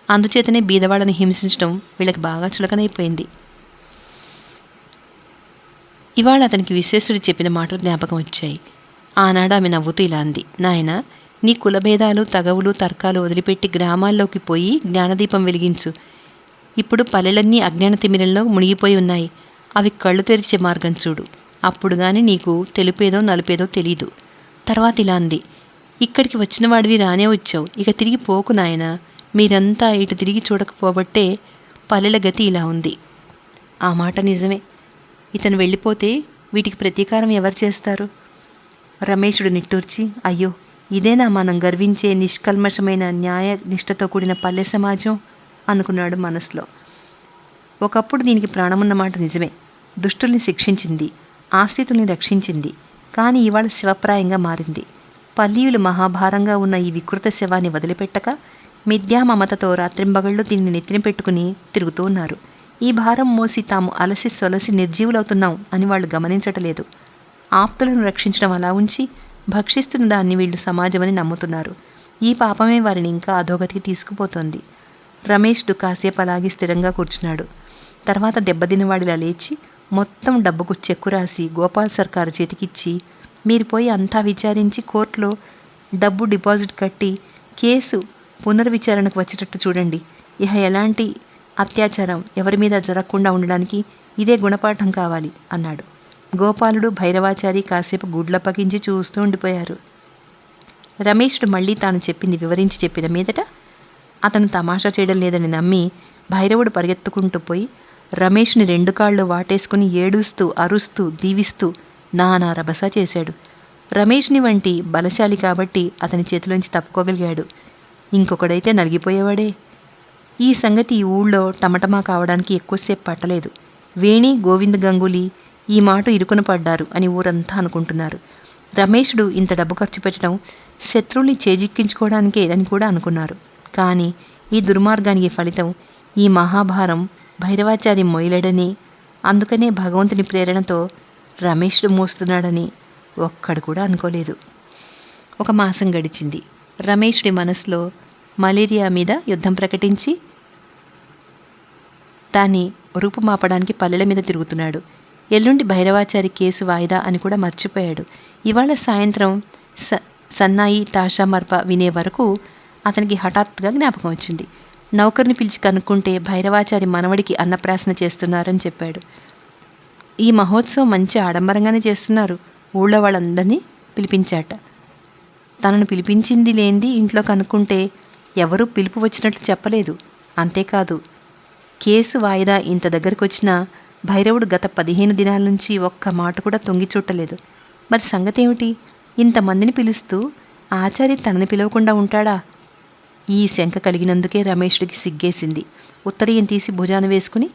అందుచేతనే బీదవాళ్ళని హింసించడం వీళ్ళకి బాగా చులకనైపోయింది. ఇవాళ అతనికి విశ్వేశ్వరుడు చెప్పిన మాటలు జ్ఞాపకం వచ్చాయి. ఆనాడు ఆమె నవ్వుతూ ఇలా అంది, నాయనా, నీ కులభేదాలు, తగవులు, తర్కాలు వదిలిపెట్టి గ్రామాల్లోకి పోయి జ్ఞానదీపం వెలిగించు. ఇప్పుడు పల్లెలన్నీ అజ్ఞాన తిమిరంలో మునిగిపోయి ఉన్నాయి. అవి కళ్ళు తెరిచే మార్గం చూడు. అప్పుడు గాని నీకు తెలుపేదో నలుపేదో తెలీదు. తర్వాత ఇలా అంది, ఇక్కడికి వచ్చిన వాడివి రానే వచ్చావు, ఇక తిరిగి పోకు నాయనా. మీరంతా ఇటు తిరిగి చూడకపోబట్టే పల్లెల గతి ఇలా ఉంది. ఆ మాట నిజమే. ఇతను వెళ్ళిపోతే వీటికి ప్రతీకారం ఎవరు చేస్తారు? రమేషుడు నిట్టూర్చి, అయ్యో, ఇదేనా మనం గర్వించే నిష్కల్మషమైన న్యాయ నిష్ఠతో కూడిన పల్లె సమాజం అనుకున్నాడు మనసులో. ఒకప్పుడు దీనికి ప్రాణమున్నమాట నిజమే. దుష్టుల్ని శిక్షించింది, ఆశ్రితుల్ని రక్షించింది. కానీ ఇవాళ శివప్రాయంగా మారింది. పల్లీయులు మహాభారంగా ఉన్న ఈ వికృత శవాన్ని వదిలిపెట్టక మిథ్యా మమతతో రాత్రింబగళ్ళు దీన్ని నెత్తిన పెట్టుకుని తిరుగుతూ ఉన్నారు. ఈ భారం మోసి తాము అలసి సొలసి నిర్జీవులవుతున్నాం అని వాళ్ళు గమనించటలేదు. ఆప్తులను రక్షించడం అలా ఉంచి భక్షిస్తున్న దాన్ని వీళ్ళు సమాజమని నమ్ముతున్నారు. ఈ పాపమే వారిని ఇంకా అధోగతికి తీసుకుపోతోంది. రమేష్డు కాసేపు అలాగే స్థిరంగా కూర్చున్నాడు. తర్వాత దెబ్బతిన్నవాడిలా లేచి మొత్తం డబ్బుకు చెక్కు రాసి గోపాల్ సర్కారు చేతికిచ్చి, మీరు పోయి అంతా విచారించి కోర్టులో డబ్బు డిపాజిట్ కట్టి కేసు పునర్విచారణకు వచ్చేటట్టు చూడండి. ఇహ ఎలాంటి అత్యాచారం ఎవరి మీద జరగకుండా ఉండడానికి ఇదే గుణపాఠం కావాలి అన్నాడు. గోపాలుడు, భైరవాచారి కాసేపు గుడ్లప్పగించి చూస్తూ ఉండిపోయారు. రమేష్డు మళ్ళీ తాను చెప్పింది వివరించి చెప్పిన మీదట అతను తమాషా చేయడం లేదని నమ్మి భైరవుడు పరిగెత్తుకుంటూ పోయి రమేష్ని 2 కాళ్ళు వాటేసుకుని ఏడుస్తూ అరుస్తూ దీవిస్తూ నానా రభస చేశాడు. రమేష్ని వంటి బలశాలి కాబట్టి అతని చేతిలోంచి తప్పుకోగలిగాడు. ఇంకొకడైతే నలిగిపోయేవాడే. ఈ సంగతి ఈ ఊళ్ళో టమటమా కావడానికి ఎక్కువసేపు పట్టలేదు. వేణి, గోవింద్ గంగూలీ ఈ మాట ఇరుకున పడ్డారు అని ఊరంతా అనుకుంటున్నారు. రమేషుడు ఇంత డబ్బు ఖర్చు పెట్టడం శత్రువుల్ని చేజిక్కించుకోవడానికే అని కూడా అనుకున్నారు. కానీ ఈ దుర్మార్గానికి ఫలితం ఈ మహాభారం భైరవాచారి మొయ్యలేడని, అందుకనే భగవంతుని ప్రేరణతో రమేషుడు మోస్తున్నాడని ఒక్కడు కూడా అనుకోలేదు. 1 మాసం గడిచింది. రమేషుడి మనసులో మలేరియా మీద యుద్ధం ప్రకటించి దాన్ని రూపుమాపడానికి పల్లెల మీద తిరుగుతున్నాడు. ఎల్లుండి భైరవాచారి కేసు వాయిదా అని కూడా మర్చిపోయాడు. ఇవాళ సాయంత్రం సన్నాయి తాషా మర్ప వినే వరకు అతనికి హఠాత్తుగా జ్ఞాపకం వచ్చింది. నౌకర్ని పిలిచి కనుక్కుంటే భైరవాచారి మనవడికి అన్నప్రాసన చేస్తున్నారని చెప్పాడు. ఈ మహోత్సవం మంచి ఆడంబరంగానే చేస్తున్నారు. ఊళ్ళో వాళ్ళందరినీ పిలిపించాట. తనను పిలిపించింది లేనిది ఇంట్లో కనుక్కుంటే ఎవరూ పిలుపు వచ్చినట్లు చెప్పలేదు. అంతేకాదు, కేసు వాయిదా ఇంత దగ్గరకు వచ్చినా భైరవుడు గత 15 దినాల నుంచి ఒక్క మాట కూడా తొంగి చూడలేదు. మరి సంగతి ఏమిటి? ఇంతమందిని పిలుస్తూ ఆచార్య తనని పిలవకుండా ఉంటాడా? ఈ శంక కలిగినందుకే రమేషుడికి సిగ్గేసింది. ఉత్తరీయం తీసి భుజాన వేసుకుని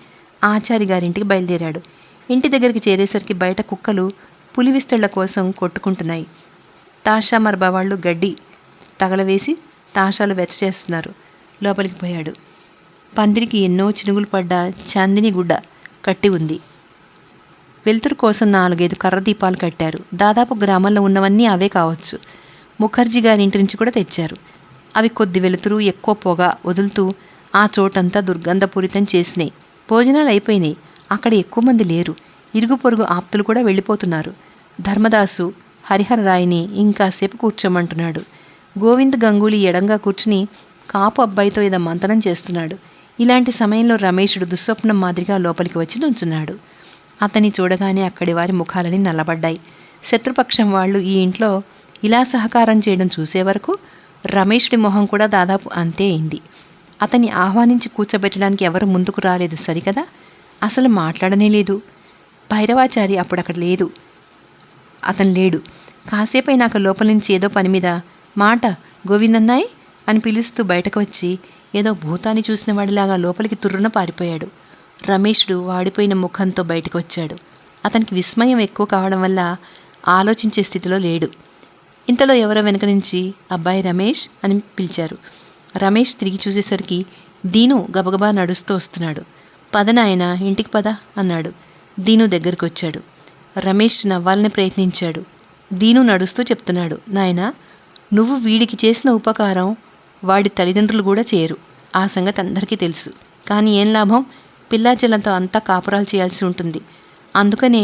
ఆచారి గారింటికి బయలుదేరాడు. ఇంటి దగ్గరికి చేరేసరికి బయట కుక్కలు పులి విస్తళ్ల కోసం కొట్టుకుంటున్నాయి. తాషా మర్బా వాళ్ళు గడ్డి తగలవేసి తాషాలు వెచ్చ చేస్తున్నారు. లోపలికి పోయాడు. పందిరికి ఎన్నో చినుగులు పడ్డ చాందిని గుడ్డ కట్టి ఉంది. వెలుతురు కోసం 4-5 కర్ర దీపాలు కట్టారు. దాదాపు గ్రామంలో ఉన్నవన్నీ అవే కావచ్చు. ముఖర్జీ గారింటి నుంచి కూడా తెచ్చారు. అవి కొద్ది వెలుతురు, ఎక్కువ పొగ వదులుతూ ఆ చోటంతా దుర్గంధపూరితం చేసినాయి. భోజనాలు అయిపోయినాయి. అక్కడ ఎక్కువ మంది లేరు. ఇరుగు పొరుగు ఆప్తులు కూడా వెళ్ళిపోతున్నారు. ధర్మదాసు హరిహరరాయిని ఇంకాసేపు కూర్చోమంటున్నాడు. గోవింద్ గంగూలీ ఎడంగా కూర్చుని కాపు అబ్బాయితో ఏదో మంతనం చేస్తున్నాడు. ఇలాంటి సమయంలో రమేషుడు దుస్వప్నం మాదిరిగా లోపలికి వచ్చి నుంచున్నాడు. అతన్ని చూడగానే అక్కడి వారి ముఖాలని నల్లబడ్డాయి. శత్రుపక్షం వాళ్ళు ఈ ఇంట్లో ఇలా సహకారం చేయడం చూసే వరకు రమేషుడి మొహం కూడా దాదాపు అంతే అయింది. అతన్ని ఆహ్వానించి కూర్చోబెట్టడానికి ఎవరు ముందుకు రాలేదు సరికదా. అసలు మాట్లాడనే లేదు. భైరవాచారి అప్పుడక్కడ లేదు. అతను లేడు. కాసేపైనాక లోపల నుంచి ఏదో పని మీద మాట గోవిందన్నాయ్ అని పిలుస్తూ బయటకు వచ్చి ఏదో భూతాన్ని చూసిన వాడిలాగా లోపలికి తుర్రున పారిపోయాడు. రమేషుడు వాడిపోయిన ముఖంతో బయటకు వచ్చాడు. అతనికి విస్మయం ఎక్కువ కావడం వల్ల ఆలోచించే స్థితిలో లేడు. ఇంతలో ఎవరో వెనక నుంచి అబ్బాయి రమేష్ అని పిలిచారు. రమేష్ తిరిగి చూసేసరికి దీను గబగబా నడుస్తూ వస్తున్నాడు. పద నాయనా, ఇంటికి పద అన్నాడు. దీను దగ్గరికి వచ్చాడు. రమేష్ నవ్వాలని ప్రయత్నించాడు. దీను నడుస్తూ చెప్తున్నాడు, నాయనా, నువ్వు వీడికి చేసిన ఉపకారం వాడి తల్లిదండ్రులు కూడా చేయరు. ఆ సంగతి అందరికీ తెలుసు. కానీ ఏం లాభం? పిల్లాచెల్లంతో అంతా కాపురాలు చేయాల్సి ఉంటుంది. అందుకనే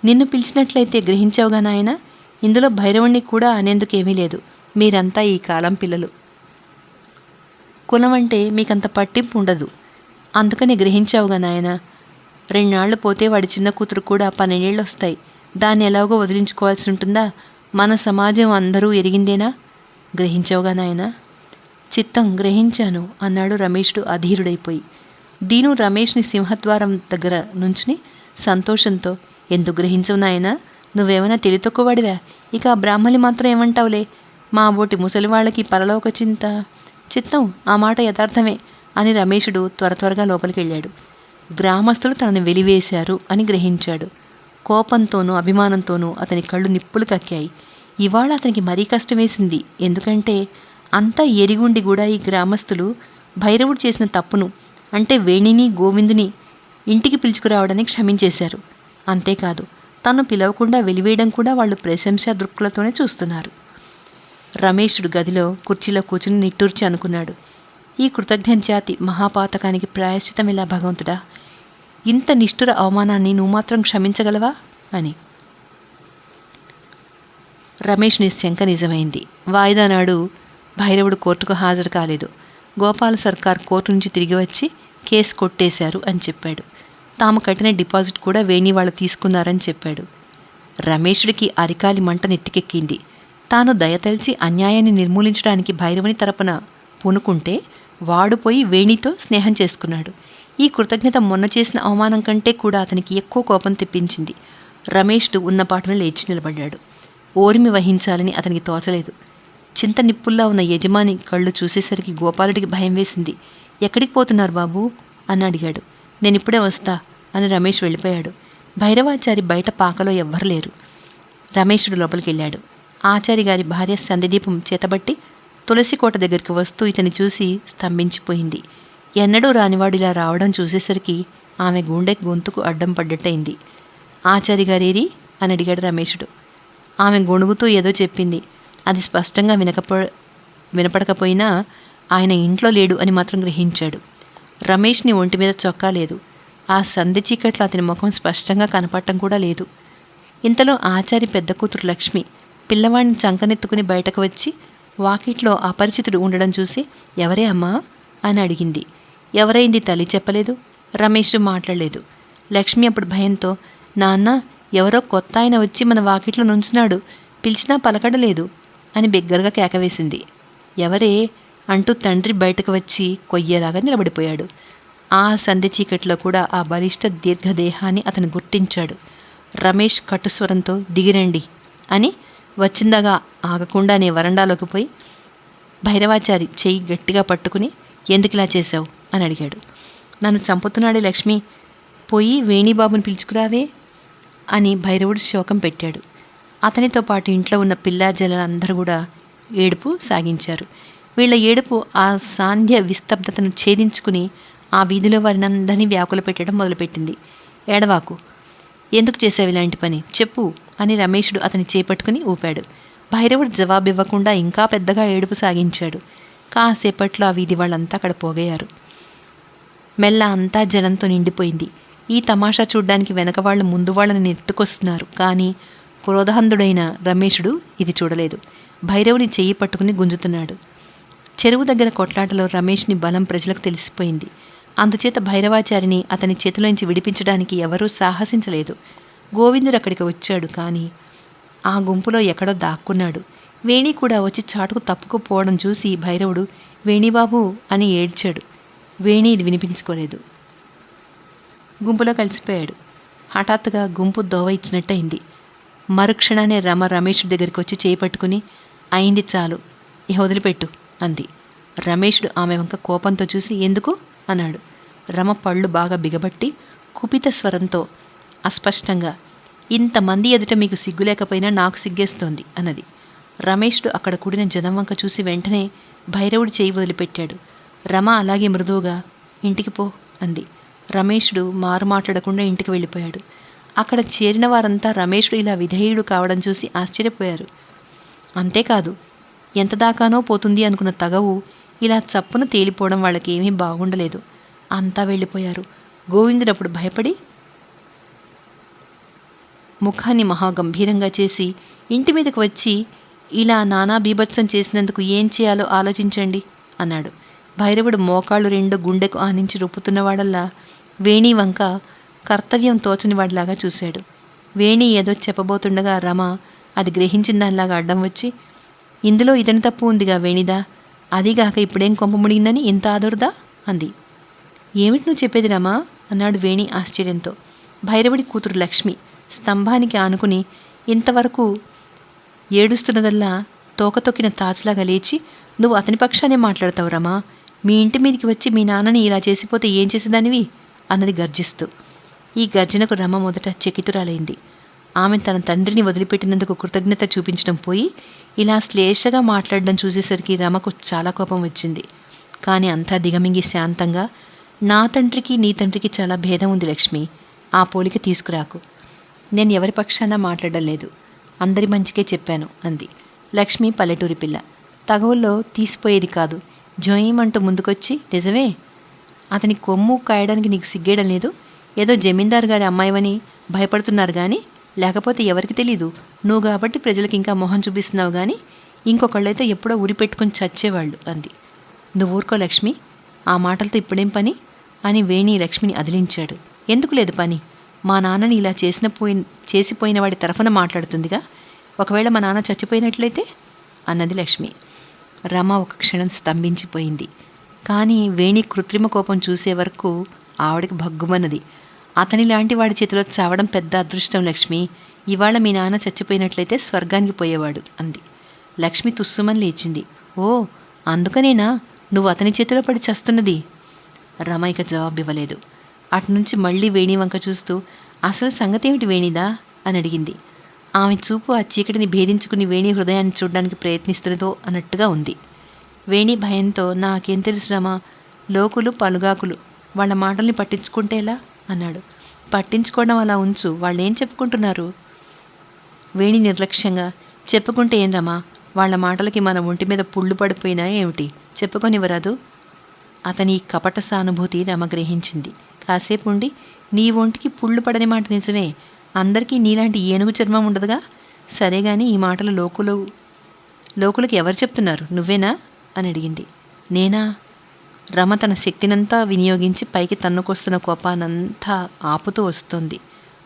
నిన్ను పిలిచినట్లయితే గ్రహించావుగా నాయన, ఇందులో భైరవుణ్ణి కూడా అనేందుకేమీ లేదు. మీరంతా ఈ కాలం పిల్లలు. కులం అంటే మీకంత పట్టింపు ఉండదు. అందుకని గ్రహించావుగా నాయన. 2 నాళ్లు పోతే వాడి చిన్న కూతురు కూడా 12 ఏళ్ళు వస్తాయి. దాన్ని ఎలాగో వదిలించుకోవాల్సి ఉంటుందా? మన సమాజం అందరూ ఎరిగిందేనా? గ్రహించావుగా నాయన. చిత్తం, గ్రహించాను అన్నాడు రమేషుడు అధీరుడైపోయి. దీను రమేష్ని సింహద్వారం దగ్గర నుంచుని సంతోషంతో, ఎందుకు గ్రహించవు నాయనా? నువ్వేమైనా తెలితొక్కువాడివా? ఇక ఆ బ్రాహ్మణి మాత్రం ఏమంటావులే? మా బోటి ముసలివాళ్ళకి పరలోక చింత. చిత్తం, ఆ మాట యథార్థమే అని రమేషుడు త్వరగా లోపలికి వెళ్ళాడు. గ్రామస్తులు తనని వెలివేశారు అని గ్రహించాడు. కోపంతోనూ అభిమానంతోనూ అతని కళ్ళు నిప్పులు కక్కాయి. ఇవాళ అతనికి మరీ కష్టమేసింది. ఎందుకంటే అంతా ఎరిగుండి కూడా ఈ గ్రామస్తులు భైరవుడు చేసిన తప్పును, అంటే వేణిని గోవిందుని ఇంటికి పిలుచుకురావడానికి క్షమించేశారు. అంతేకాదు, తను పిలవకుండా వెలివేయడం కూడా వాళ్ళు ప్రశంసా దృక్కులతోనే చూస్తున్నారు. రమేషుడు గదిలో కుర్చీలో కూర్చుని నిట్టూర్చి అనుకున్నాడు, ఈ కృతజ్ఞ జాతి మహాపాతకానికి ప్రాయశ్చితం ఇలా భగవంతుడా? ఇంత నిష్ఠుర అవమానాన్ని నువ్వు మాత్రం క్షమించగలవా అని. రమేష్ని శంక నిజమైంది. వాయిదా నాడు భైరవుడు కోర్టుకు హాజరు కాలేదు. గోపాల సర్కార్ కోర్టు నుంచి తిరిగి వచ్చి కేసు కొట్టేశారు అని చెప్పాడు. తాము కట్టిన డిపాజిట్ కూడా వేణి వాళ్ళు తీసుకున్నారని చెప్పాడు. రమేషుడికి అరికాలి మంట నెత్తికెక్కింది. తాను దయతలిచి అన్యాయాన్ని నిర్మూలించడానికి భైరవుని తరపున పూనుకుంటే వాడు పోయి వేణితో స్నేహం చేసుకున్నాడు. ఈ కృతజ్ఞత మొన్న చేసిన అవమానం కంటే కూడా అతనికి ఎక్కువ కోపం తెప్పించింది. రమేషుడు ఉన్నపాటున లేచి నిలబడ్డాడు. ఓర్మి వహించాలని అతనికి తోచలేదు. చింత నిప్పుల్లా ఉన్న యజమాని కళ్ళు చూసేసరికి గోపాలుడికి భయం వేసింది. ఎక్కడికి పోతున్నారు బాబూ అని అడిగాడు. నేనిప్పుడే వస్తా అని రమేష్ వెళ్ళిపోయాడు. భైరవాచారి బయట పాకలో ఎవ్వరు లేరు. రమేషుడు లోపలికి వెళ్ళాడు. ఆచారి గారి భార్య సంధిదీపం చేతబట్టి తులసి కోట దగ్గరికి వస్తూ ఇతని చూసి స్తంభించిపోయింది. ఎన్నడూ రానివాడు ఇలా రావడం చూసేసరికి ఆమె గుండె గొంతుకు అడ్డం పడ్డట్టయింది. ఆచారి గారేరి అని అడిగాడు రమేషుడు. ఆమె గొణుగుతూ ఏదో చెప్పింది. అది స్పష్టంగా వినపడకపోయినా ఆయన ఇంట్లో లేడు అని మాత్రం గ్రహించాడు. రమేష్ని ఒంటి మీద చొక్కా లేదు. ఆ సంధి చీకట్లో అతని ముఖం స్పష్టంగా కనపడటం కూడా లేదు. ఇంతలో ఆచారి పెద్ద కూతురు లక్ష్మి పిల్లవాడిని చంకనెత్తుకుని బయటకు వచ్చి వాకిట్లో అపరిచితుడు ఉండడం చూసి, ఎవరే అమ్మా అని అడిగింది. ఎవరైంది తల్లి చెప్పలేదు. రమేష్ మాట్లాడలేదు. లక్ష్మి అప్పుడు భయంతో, నాన్న, ఎవరో కొత్త ఆయన వచ్చి మన వాకిట్లో నుంచున్నాడు, పిలిచినా పలకడలేదు అని బిగ్గరగా కేకవేసింది. ఎవరే అంటూ తండ్రి బయటకు వచ్చి కొయ్యేలాగా నిలబడిపోయాడు. ఆ సంధి చీకట్లో కూడా ఆ బలిష్ట దీర్ఘదేహాన్ని అతను గుర్తించాడు. రమేష్ కట్టుస్వరంతో దిగిరండి అని వచ్చిందగా ఆగకుండానే వరండాలోకి పోయి భైరవాచారి చెయ్యి గట్టిగా పట్టుకుని, ఎందుకిలా చేశావు అని అడిగాడు. నన్ను చంపుతున్నాడే లక్ష్మి, పోయి వేణిబాబుని పిలుచుకురావే అని భైరవుడు శోకం పెట్టాడు. అతనితో పాటు ఇంట్లో ఉన్న పిల్లాజలందరూ కూడా ఏడుపు సాగించారు. వీళ్ళ ఏడుపు ఆ సాంధ్య విస్తబ్దతను ఛేదించుకుని ఆ వీధిలో వారినందరినీ వ్యాకుల పెట్టడం మొదలుపెట్టింది. ఏడవాకు, ఎందుకు చేసావు ఇలాంటి పని చెప్పు అని రమేషుడు అతని చేపట్టుకుని ఊపాడు. భైరవుడు జవాబివ్వకుండా ఇంకా పెద్దగా ఏడుపు సాగించాడు. కాసేపట్లో ఆ వీధి వాళ్ళంతా అక్కడ పోగయ్యారు. మెల్ల అంతా జనంతో నిండిపోయింది. ఈ తమాషా చూడ్డానికి వెనక వాళ్ళు ముందు వాళ్ళని నెట్టుకొస్తున్నారు. కానీ క్రోధాంధుడైన రమేషుడు ఇది చూడలేదు. భైరవుని చెయ్యి పట్టుకుని గుంజుతున్నాడు. చెరువు దగ్గర కొట్లాటలో రమేష్ని బలం ప్రజలకు తెలిసిపోయింది. అందుచేత భైరవాచారిని అతని చేతిలోంచి విడిపించడానికి ఎవరూ సాహసించలేదు. గోవిందుడు అక్కడికి వచ్చాడు. కానీ ఆ గుంపులో ఎక్కడో దాక్కున్నాడు. వేణి కూడా వచ్చి చాటుకు తప్పుకుపోవడం చూసి భైరవుడు వేణిబాబు అని ఏడ్చాడు. వేణి ఇది వినిపించుకోలేదు. గుంపులో కలిసిపోయాడు. హఠాత్తుగా గుంపు దోవ ఇచ్చినట్టయింది. మరుక్షణానే రమేషుడి దగ్గరికి వచ్చి చేపట్టుకుని, అయింది చాలు, ఇహ వదిలిపెట్టు అంది. రమేషుడు ఆమె వంక కోపంతో చూసి, ఎందుకు అన్నాడు. రమ పళ్ళు బాగా బిగబట్టి కుపిత స్వరంతో అస్పష్టంగా, ఇంతమంది ఎదుట మీకు సిగ్గు లేకపోయినా నాకు సిగ్గేస్తోంది అన్నది. రమేషుడు అక్కడ కూడిన జనం వంక చూసి వెంటనే భైరవుడు చేయి వదిలిపెట్టాడు. రమ అలాగే మృదువుగా, ఇంటికి పో అంది. రమేషుడు మారు మాట్లాడకుండా ఇంటికి వెళ్ళిపోయాడు. అక్కడ చేరిన వారంతా రమేషుడు ఇలా విధేయుడు కావడం చూసి ఆశ్చర్యపోయారు. అంతేకాదు, ఎంతదాకానో పోతుంది అనుకున్న తగవు ఇలా చప్పున తేలిపోవడం వాళ్ళకి ఏమీ బాగుండలేదు. అంతా వెళ్ళిపోయారు. గోవిందుడప్పుడు భయపడి ముఖాన్ని మహాగంభీరంగా చేసి ఇంటి మీదకు వచ్చి ఇలా నానా బీభత్సం చేసినందుకు ఏం చేయాలో ఆలోచించండి అన్నాడు. భైరవుడు మోకాళ్ళు రెండు గుండెకు ఆనించి రొప్పుతున్నవాడల్లా వేణి వంక కర్తవ్యం తోచని వాడిలాగా చూశాడు. వేణి ఏదో చెప్పబోతుండగా రమ అది గ్రహించిన దానిలాగా అడ్డం వచ్చి, ఇందులో ఇతని తప్పు ఉందిగా వేణిదా, అదిగాక ఇప్పుడేం కొంప ముడిగిందని ఇంత ఆదుర్దా అంది. ఏమిటి నువ్వు చెప్పేది రమా అన్నాడు వేణి ఆశ్చర్యంతో. భైరవుడి కూతురు లక్ష్మి స్తంభానికి ఆనుకుని ఇంతవరకు ఏడుస్తున్నదల్లా తోకతొక్కిన తాచులాగా లేచి, నువ్వు అతని పక్షానే మాట్లాడతావు రమా, మీ ఇంటి మీదకి వచ్చి మీ నాన్నని ఇలా చేసిపోతే ఏం చేసేదానివి అన్నది గర్జిస్తూ. ఈ గర్జనకు రమ మొదట చకితురాలైంది. ఆమె తన తండ్రిని వదిలిపెట్టినందుకు కృతజ్ఞత చూపించడం పోయి ఇలా శ్లేషగా మాట్లాడడం చూసేసరికి రమకు చాలా కోపం వచ్చింది. కానీ అంతా దిగమింగి శాంతంగా, నా తండ్రికి నీ తండ్రికి చాలా భేదం ఉంది లక్ష్మి, ఆ పోలిక తీసుకురాకు. నేను ఎవరి పక్షాన మాట్లాడడం లేదు, అందరి మంచికే చెప్పాను అంది. లక్ష్మి పల్లెటూరి పిల్ల, తగవుల్లో తీసిపోయేది కాదు. జోయమంటూ ముందుకొచ్చి, నిజమే, అతని కొమ్ము కాయడానికి నీకు సిగ్గేయడం లేదు, ఏదో జమీందారు గారి అమ్మాయివని భయపడుతున్నారు కానీ లేకపోతే ఎవరికి తెలీదు, నువ్వు కాబట్టి ప్రజలకు ఇంకా మొహం చూపిస్తున్నావు కానీ ఇంకొకళ్ళైతే ఎప్పుడో ఉరి పెట్టుకుని చచ్చేవాళ్ళు అంది. నువ్వు ఊరుకో లక్ష్మి, ఆ మాటలతో ఇప్పుడేం పని అని వేణి లక్ష్మిని అదిలించాడు. ఎందుకు లేదు పని, మా నాన్నని ఇలా చేసిపోయిన వాడి తరఫున మాట్లాడుతుందిగా, ఒకవేళ మా నాన్న చచ్చిపోయినట్లయితే అన్నది లక్ష్మి. రమ ఒక క్షణం స్తంభించిపోయింది. కానీ వేణి కృత్రిమ కోపం చూసే వరకు ఆవిడకి భగ్గుమన్నది. అతని లాంటి వాడి చేతిలో చావడం పెద్ద అదృష్టం లక్ష్మి, ఇవాళ మీ నాన్న చచ్చిపోయినట్లయితే స్వర్గానికి పోయేవాడు అంది. లక్ష్మి తుస్సుమని లేచింది. ఓ, అందుకనేనా నువ్వు అతని చేతిలో పడి చస్తున్నది? రమ ఇక జవాబివ్వలేదు. అటునుంచి మళ్ళీ వేణి వంక చూస్తూ, అసలు సంగతి ఏమిటి వేణిదా అని అడిగింది. ఆమె చూపు ఆ చీకటిని భేదించుకుని వేణి హృదయాన్ని చూడడానికి ప్రయత్నిస్తున్నదో అన్నట్టుగా ఉంది. వేణి భయంతో, నాకేం తెలుసు రమా, లోకులు పలుగాకులు, వాళ్ళ మాటల్ని పట్టించుకుంటే ఎలా అన్నాడు. పట్టించుకోవడం అలా ఉంచు, వాళ్ళేం చెప్పుకుంటున్నారు? వేణి నిర్లక్ష్యంగా, చెప్పుకుంటే ఏం రమా, వాళ్ళ మాటలకి మన ఒంటి మీద పుళ్ళు పడిపోయినా ఏమిటి, చెప్పుకొనివ్వరాదు. అతని కపట సానుభూతి రమ గ్రహించింది. కాసేపు ఉండి, నీ ఒంటికి పుళ్ళు పడని మాట నిజమే, అందరికీ నీలాంటి ఏనుగు చర్మం ఉండదుగా, సరే గాని ఈ మాటలు లోకులకి ఎవరు చెప్తున్నారు, నువ్వేనా అని అడిగింది. నేనా? రమ తన శక్తినంతా వినియోగించి పైకి తన్నుకొస్తున్న కోపానంతా ఆపుతూ వస్తోంది.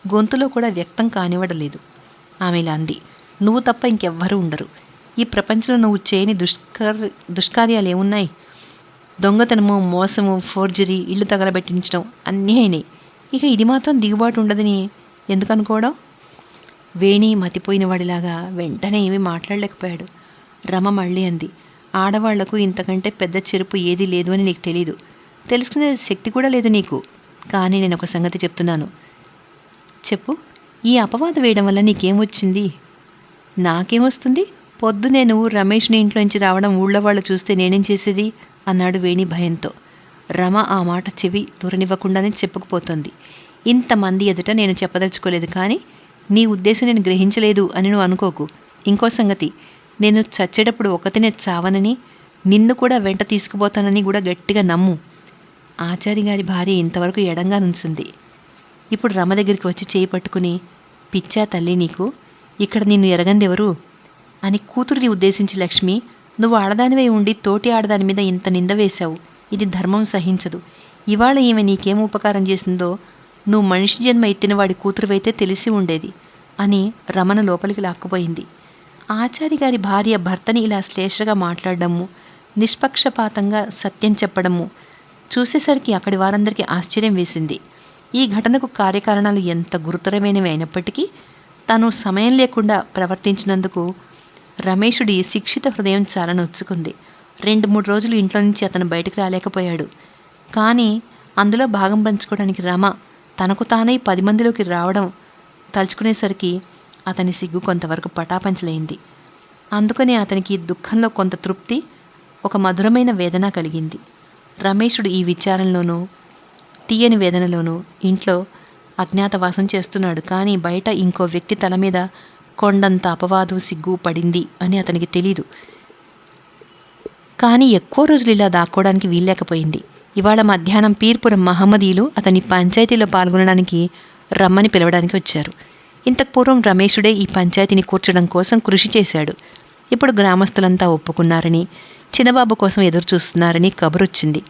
గొంతులో కూడా వ్యక్తం కానివ్వడలేదు. ఆమె ఇలా అంది, నువ్వు తప్ప ఇంకెవ్వరూ ఉండరు. ఈ ప్రపంచంలో నువ్వు చేయని దుష్కార్యాలు ఏమున్నాయి? దొంగతనము, మోసము, ఫోర్జరీ, ఇళ్ళు తగలబెట్టించడం అన్నీ అయినాయి. ఇక ఇది మాత్రం దిగుబాటు ఉండదని ఎందుకు అనుకోవడం? వేణి మతిపోయిన వాడిలాగా వెంటనే ఏమీ మాట్లాడలేకపోయాడు. రమ మళ్ళీ అంది, ఆడవాళ్లకు ఇంతకంటే పెద్ద చెరుపు ఏదీ లేదు అని నీకు తెలీదు, తెలుసుకునే శక్తి కూడా లేదు నీకు. కానీ నేను ఒక సంగతి చెప్తున్నాను. చెప్పు, ఈ అపవాదం వేయడం వల్ల నీకేమొచ్చింది? నాకేమొస్తుంది? పొద్దునే నువ్వు రమేష్ని ఇంట్లోంచి రావడం ఊళ్ళో వాళ్ళు చూస్తే నేనేం చేసేది అన్నాడు వేణి భయంతో. రమ ఆ మాట చెవి దూరనివ్వకుండానే చెప్పుకుపోతోంది. ఇంతమంది ఎదుట నేను చెప్పదలుచుకోలేదు, కానీ నీ ఉద్దేశం నేను గ్రహించలేదు అని నువ్వు అనుకోకు. ఇంకో సంగతి, నేను చచ్చేటప్పుడు ఒకతినే చావనని, నిన్ను కూడా వెంట తీసుకుపోతానని కూడా గట్టిగా నమ్ము. ఆచారి గారి భార్య ఇంతవరకు ఎడంగా నుంచుంది. ఇప్పుడు రమ దగ్గరికి వచ్చి చేయి పట్టుకుని, పిచ్చా తల్లి నీకు, ఇక్కడ నిన్ను ఎరగందెవరు అని కూతురిని ఉద్దేశించి, లక్ష్మి, నువ్వు ఆడదానివై ఉండి తోటి ఆడదాని మీద ఇంత నింద వేశావు, ఇది ధర్మం సహించదు. ఇవాళ ఈమె నీకేం ఉపకారం చేసిందో నువ్వు మనిషి జన్మ ఎత్తినవాడి కూతురువైతే తెలిసి ఉండేది అని రమను లోపలికి లాక్కుపోయింది. ఆచారి గారి భార్య భర్తని ఇలా శ్లేషగా మాట్లాడడము, నిష్పక్షపాతంగా సత్యం చెప్పడము చూసేసరికి అక్కడి వారందరికీ ఆశ్చర్యం వేసింది. ఈ ఘటనకు కార్యకారణాలు ఎంత గురుతరమైనవి అయినప్పటికీ తను సమయం లేకుండా ప్రవర్తించినందుకు రమేషుడి శిక్షిత హృదయం చాలా నొచ్చుకుంది. 2-3 రోజులు ఇంట్లో నుంచి అతను బయటకు రాలేకపోయాడు. కానీ అందులో భాగం పంచుకోవడానికి రమ తనకు తానై 10 మందిలోకి రావడం తలుచుకునేసరికి అతని సిగ్గు కొంతవరకు పటాపంచలైంది. అందుకనే అతనికి దుఃఖంలో కొంత తృప్తి, ఒక మధురమైన వేదన కలిగింది. రమేషుడు ఈ విచారంలోనూ తీయని వేదనలోనూ ఇంట్లో అజ్ఞాతవాసం చేస్తున్నాడు. కానీ బయట ఇంకో వ్యక్తి తల మీద కొండంత అపవాదు సిగ్గు పడింది అని అతనికి తెలీదు. కానీ ఎక్కువ రోజులు ఇలా దాక్కోవడానికి వీల్లేకపోయింది. ఇవాళ మధ్యాహ్నం పీర్పురం మహమ్మదీలు అతని పంచాయతీలో పాల్గొనడానికి రమ్మని పిలవడానికి వచ్చారు. ఇంతకు పూర్వం రమేషుడే ఈ పంచాయతీని కూర్చడం కోసం కృషి చేశాడు. ఇప్పుడు గ్రామస్తులంతా ఒప్పుకున్నారని, చిన్నబాబు కోసం ఎదురు చూస్తున్నారని కబురొచ్చింది.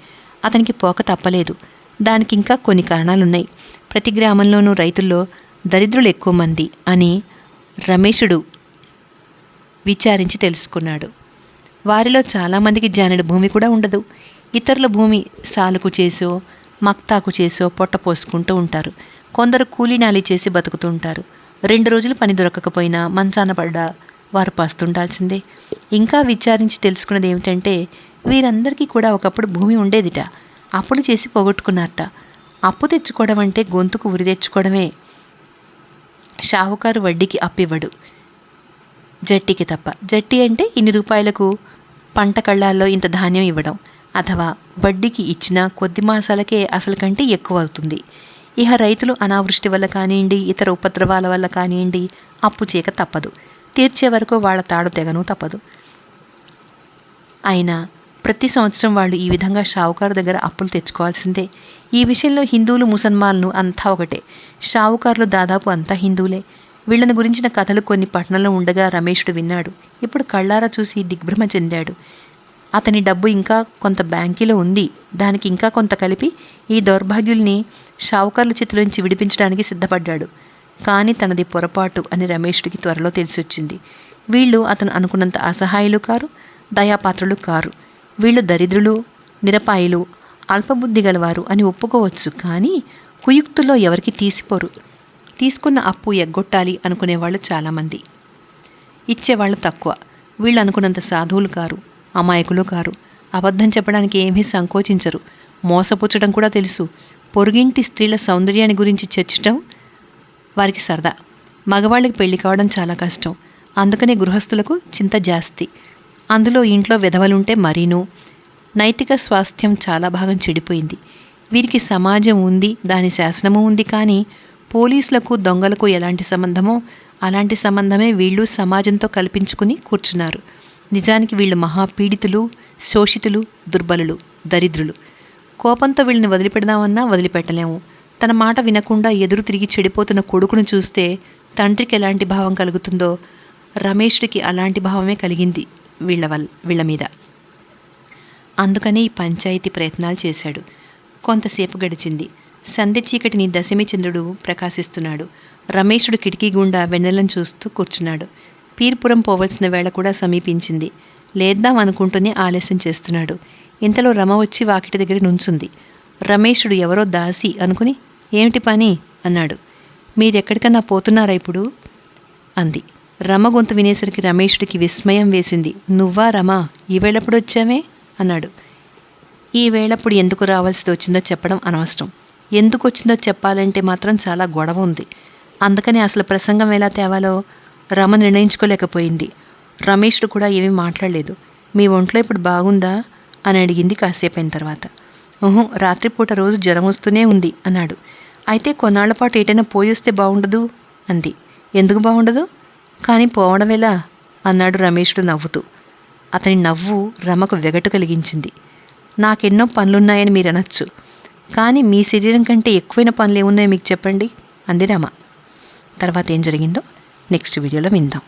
అతనికి పోక తప్పలేదు. దానికి ఇంకా కొన్ని కారణాలున్నాయి. ప్రతి గ్రామంలోనూ రైతుల్లో దరిద్రులు ఎక్కువ మంది అని రమేషుడు విచారించి తెలుసుకున్నాడు. వారిలో చాలామందికి జానెడు భూమి కూడా ఉండదు. ఇతరుల భూమి సాలుకు చేసో మక్తాకు చేసో పొట్ట పోసుకుంటూ ఉంటారు. కొందరు కూలీనాలి చేసి బతుకుతూ ఉంటారు. 2 రోజులు పని దొరకకపోయినా మంచాన పడ్డా వారు పస్తుండాల్సిందే. ఇంకా విచారించి తెలుసుకున్నది ఏమిటంటే, వీరందరికీ కూడా ఒకప్పుడు భూమి ఉండేదిట. అప్పులు చేసి పోగొట్టుకున్నారట. అప్పు తెచ్చుకోవడం అంటే గొంతుకు ఉరి తెచ్చుకోవడమే. షావుకారు వడ్డీకి అప్పివ్వడు, జట్టికి తప్ప. జట్టి అంటే ఇన్ని రూపాయలకు పంట కళ్ళాల్లో ఇంత ధాన్యం ఇవ్వడం. అథవా వడ్డీకి ఇచ్చినా కొద్ది మాసాలకే అసలు కంటే ఎక్కువ అవుతుంది. ఇహ రైతులు అనావృష్టి వల్ల కానివ్వండి, ఇతర ఉపద్రవాల వల్ల కానివ్వండి, అప్పు చేయక తప్పదు. తీర్చే వరకు వాళ్ళ తాడు తెగను తప్పదు. అయినా ప్రతి సంవత్సరం వాళ్ళు ఈ విధంగా షావుకారు దగ్గర అప్పులు తెచ్చుకోవాల్సిందే. ఈ విషయంలో హిందువులు ముసల్మాన్లు అంతా ఒకటే. షావుకారులు దాదాపు అంతా హిందువులే. వీళ్ళని గురించిన కథలు కొన్ని పట్టణంలో ఉండగా రమేషుడు విన్నాడు. ఇప్పుడు కళ్ళారా చూసి దిగ్భ్రమ చెందాడు. అతని డబ్బు ఇంకా కొంత బ్యాంకీలో ఉంది. దానికి ఇంకా కొంత కలిపి ఈ దౌర్భాగ్యుల్ని షావుకారుల చేతిలోంచి విడిపించడానికి సిద్ధపడ్డాడు. కానీ తనది పొరపాటు అని రమేషుడికి త్వరలో తెలిసొచ్చింది. వీళ్ళు అతను అనుకున్నంత అసహాయులు కారు, దయాపాత్రులు కారు. వీళ్ళు దరిద్రులు, నిరపాయులు, అల్పబుద్ధి గలవారు అని ఒప్పుకోవచ్చు. కానీ కుయుక్తుల్లో ఎవరికి తీసిపోరు. తీసుకున్న అప్పు ఎగ్గొట్టాలి అనుకునేవాళ్ళు చాలామంది, ఇచ్చేవాళ్ళు తక్కువ. వీళ్ళు అనుకున్నంత సాధువులు కారు, అమాయకులు కారు. అబద్ధం చెప్పడానికి ఏమీ సంకోచించరు. మోసపుచ్చడం కూడా తెలుసు. పొరుగింటి స్త్రీల సౌందర్యాన్ని గురించి చర్చించడం వారికి సరదా. మగవాళ్ళకి పెళ్లి కావడం చాలా కష్టం. అందుకనే గృహస్థులకు చింత జాస్తి. అందులో ఇంట్లో విధవలుంటే మరీనూ. నైతిక స్వాస్థ్యం చాలా భాగం చెడిపోయింది. వీరికి సమాజం ఉంది, దాని శాసనము ఉంది. కానీ పోలీసులకు దొంగలకు ఎలాంటి సంబంధమో అలాంటి సంబంధమే వీళ్ళు సమాజంతో కల్పించుకుని కూర్చున్నారు. నిజానికి వీళ్ళు మహాపీడితులు, శోషితులు, దుర్బలులు, దరిద్రులు. కోపంతో వీళ్ళని వదిలిపెడదామన్నా వదిలిపెట్టలేము. తన మాట వినకుండా ఎదురు తిరిగి చెడిపోతున్న కొడుకును చూస్తే తండ్రికి ఎలాంటి భావం కలుగుతుందో రమేషుడికి అలాంటి భావమే కలిగింది వీళ్ళ మీద. అందుకని ఈ పంచాయతీ ప్రయత్నాలు చేశాడు. కొంతసేపు గడిచింది. సంధ్య చీకటిని దశమి చంద్రుడు ప్రకాశిస్తున్నాడు. రమేషుడు కిటికీ గుండా వెన్నెలను చూస్తూ కూర్చున్నాడు. పీర్పురం పోవలసిన వేళ కూడా సమీపించింది. లేద్దాం అనుకుంటూనే ఆలస్యం చేస్తున్నాడు. ఇంతలో రమ వచ్చి వాకిటి దగ్గర నుంచుంది. రమేషుడు ఎవరో దాసి అనుకుని, ఏమిటి పని అన్నాడు. మీరెక్కడికన్నా పోతున్నారా ఇప్పుడు అంది. రమ గొంతు వినేసరికి రమేషుడికి విస్మయం వేసింది. నువ్వా రమ, ఈవేళప్పుడు వచ్చావే అన్నాడు. ఈ వేళప్పుడు ఎందుకు రావాల్సి వచ్చిందో చెప్పడం అనవసరం. ఎందుకు వచ్చిందో చెప్పాలంటే మాత్రం చాలా గొడవ ఉంది. అందుకని అసలు ప్రసంగం ఎలా తేవాలో రమ నిర్ణయించుకోలేకపోయింది. రమేషుడు కూడా ఏమీ మాట్లాడలేదు. మీ ఒంట్లో ఇప్పుడు బాగుందా అని అడిగింది కాసేపైన తర్వాత. రాత్రిపూట రోజు జ్వరం వస్తూనే ఉంది అన్నాడు. అయితే కొన్నాళ్ల పాటు ఏటైనా పోయి వస్తే బాగుండదు అంది. ఎందుకు బాగుండదు? కానీ పోవడం ఎలా అన్నాడు రమేషుడు నవ్వుతూ. అతని నవ్వు రమకు వెగటు కలిగించింది. నాకెన్నో పనులున్నాయని మీరు అనొచ్చు, కానీ మీ శరీరం కంటే ఎక్కువైన పనులు ఏమున్నాయో మీకు చెప్పండి అంది రమ. తర్వాత ఏం జరిగిందో నెక్స్ట్ వీడియోలో విందాం.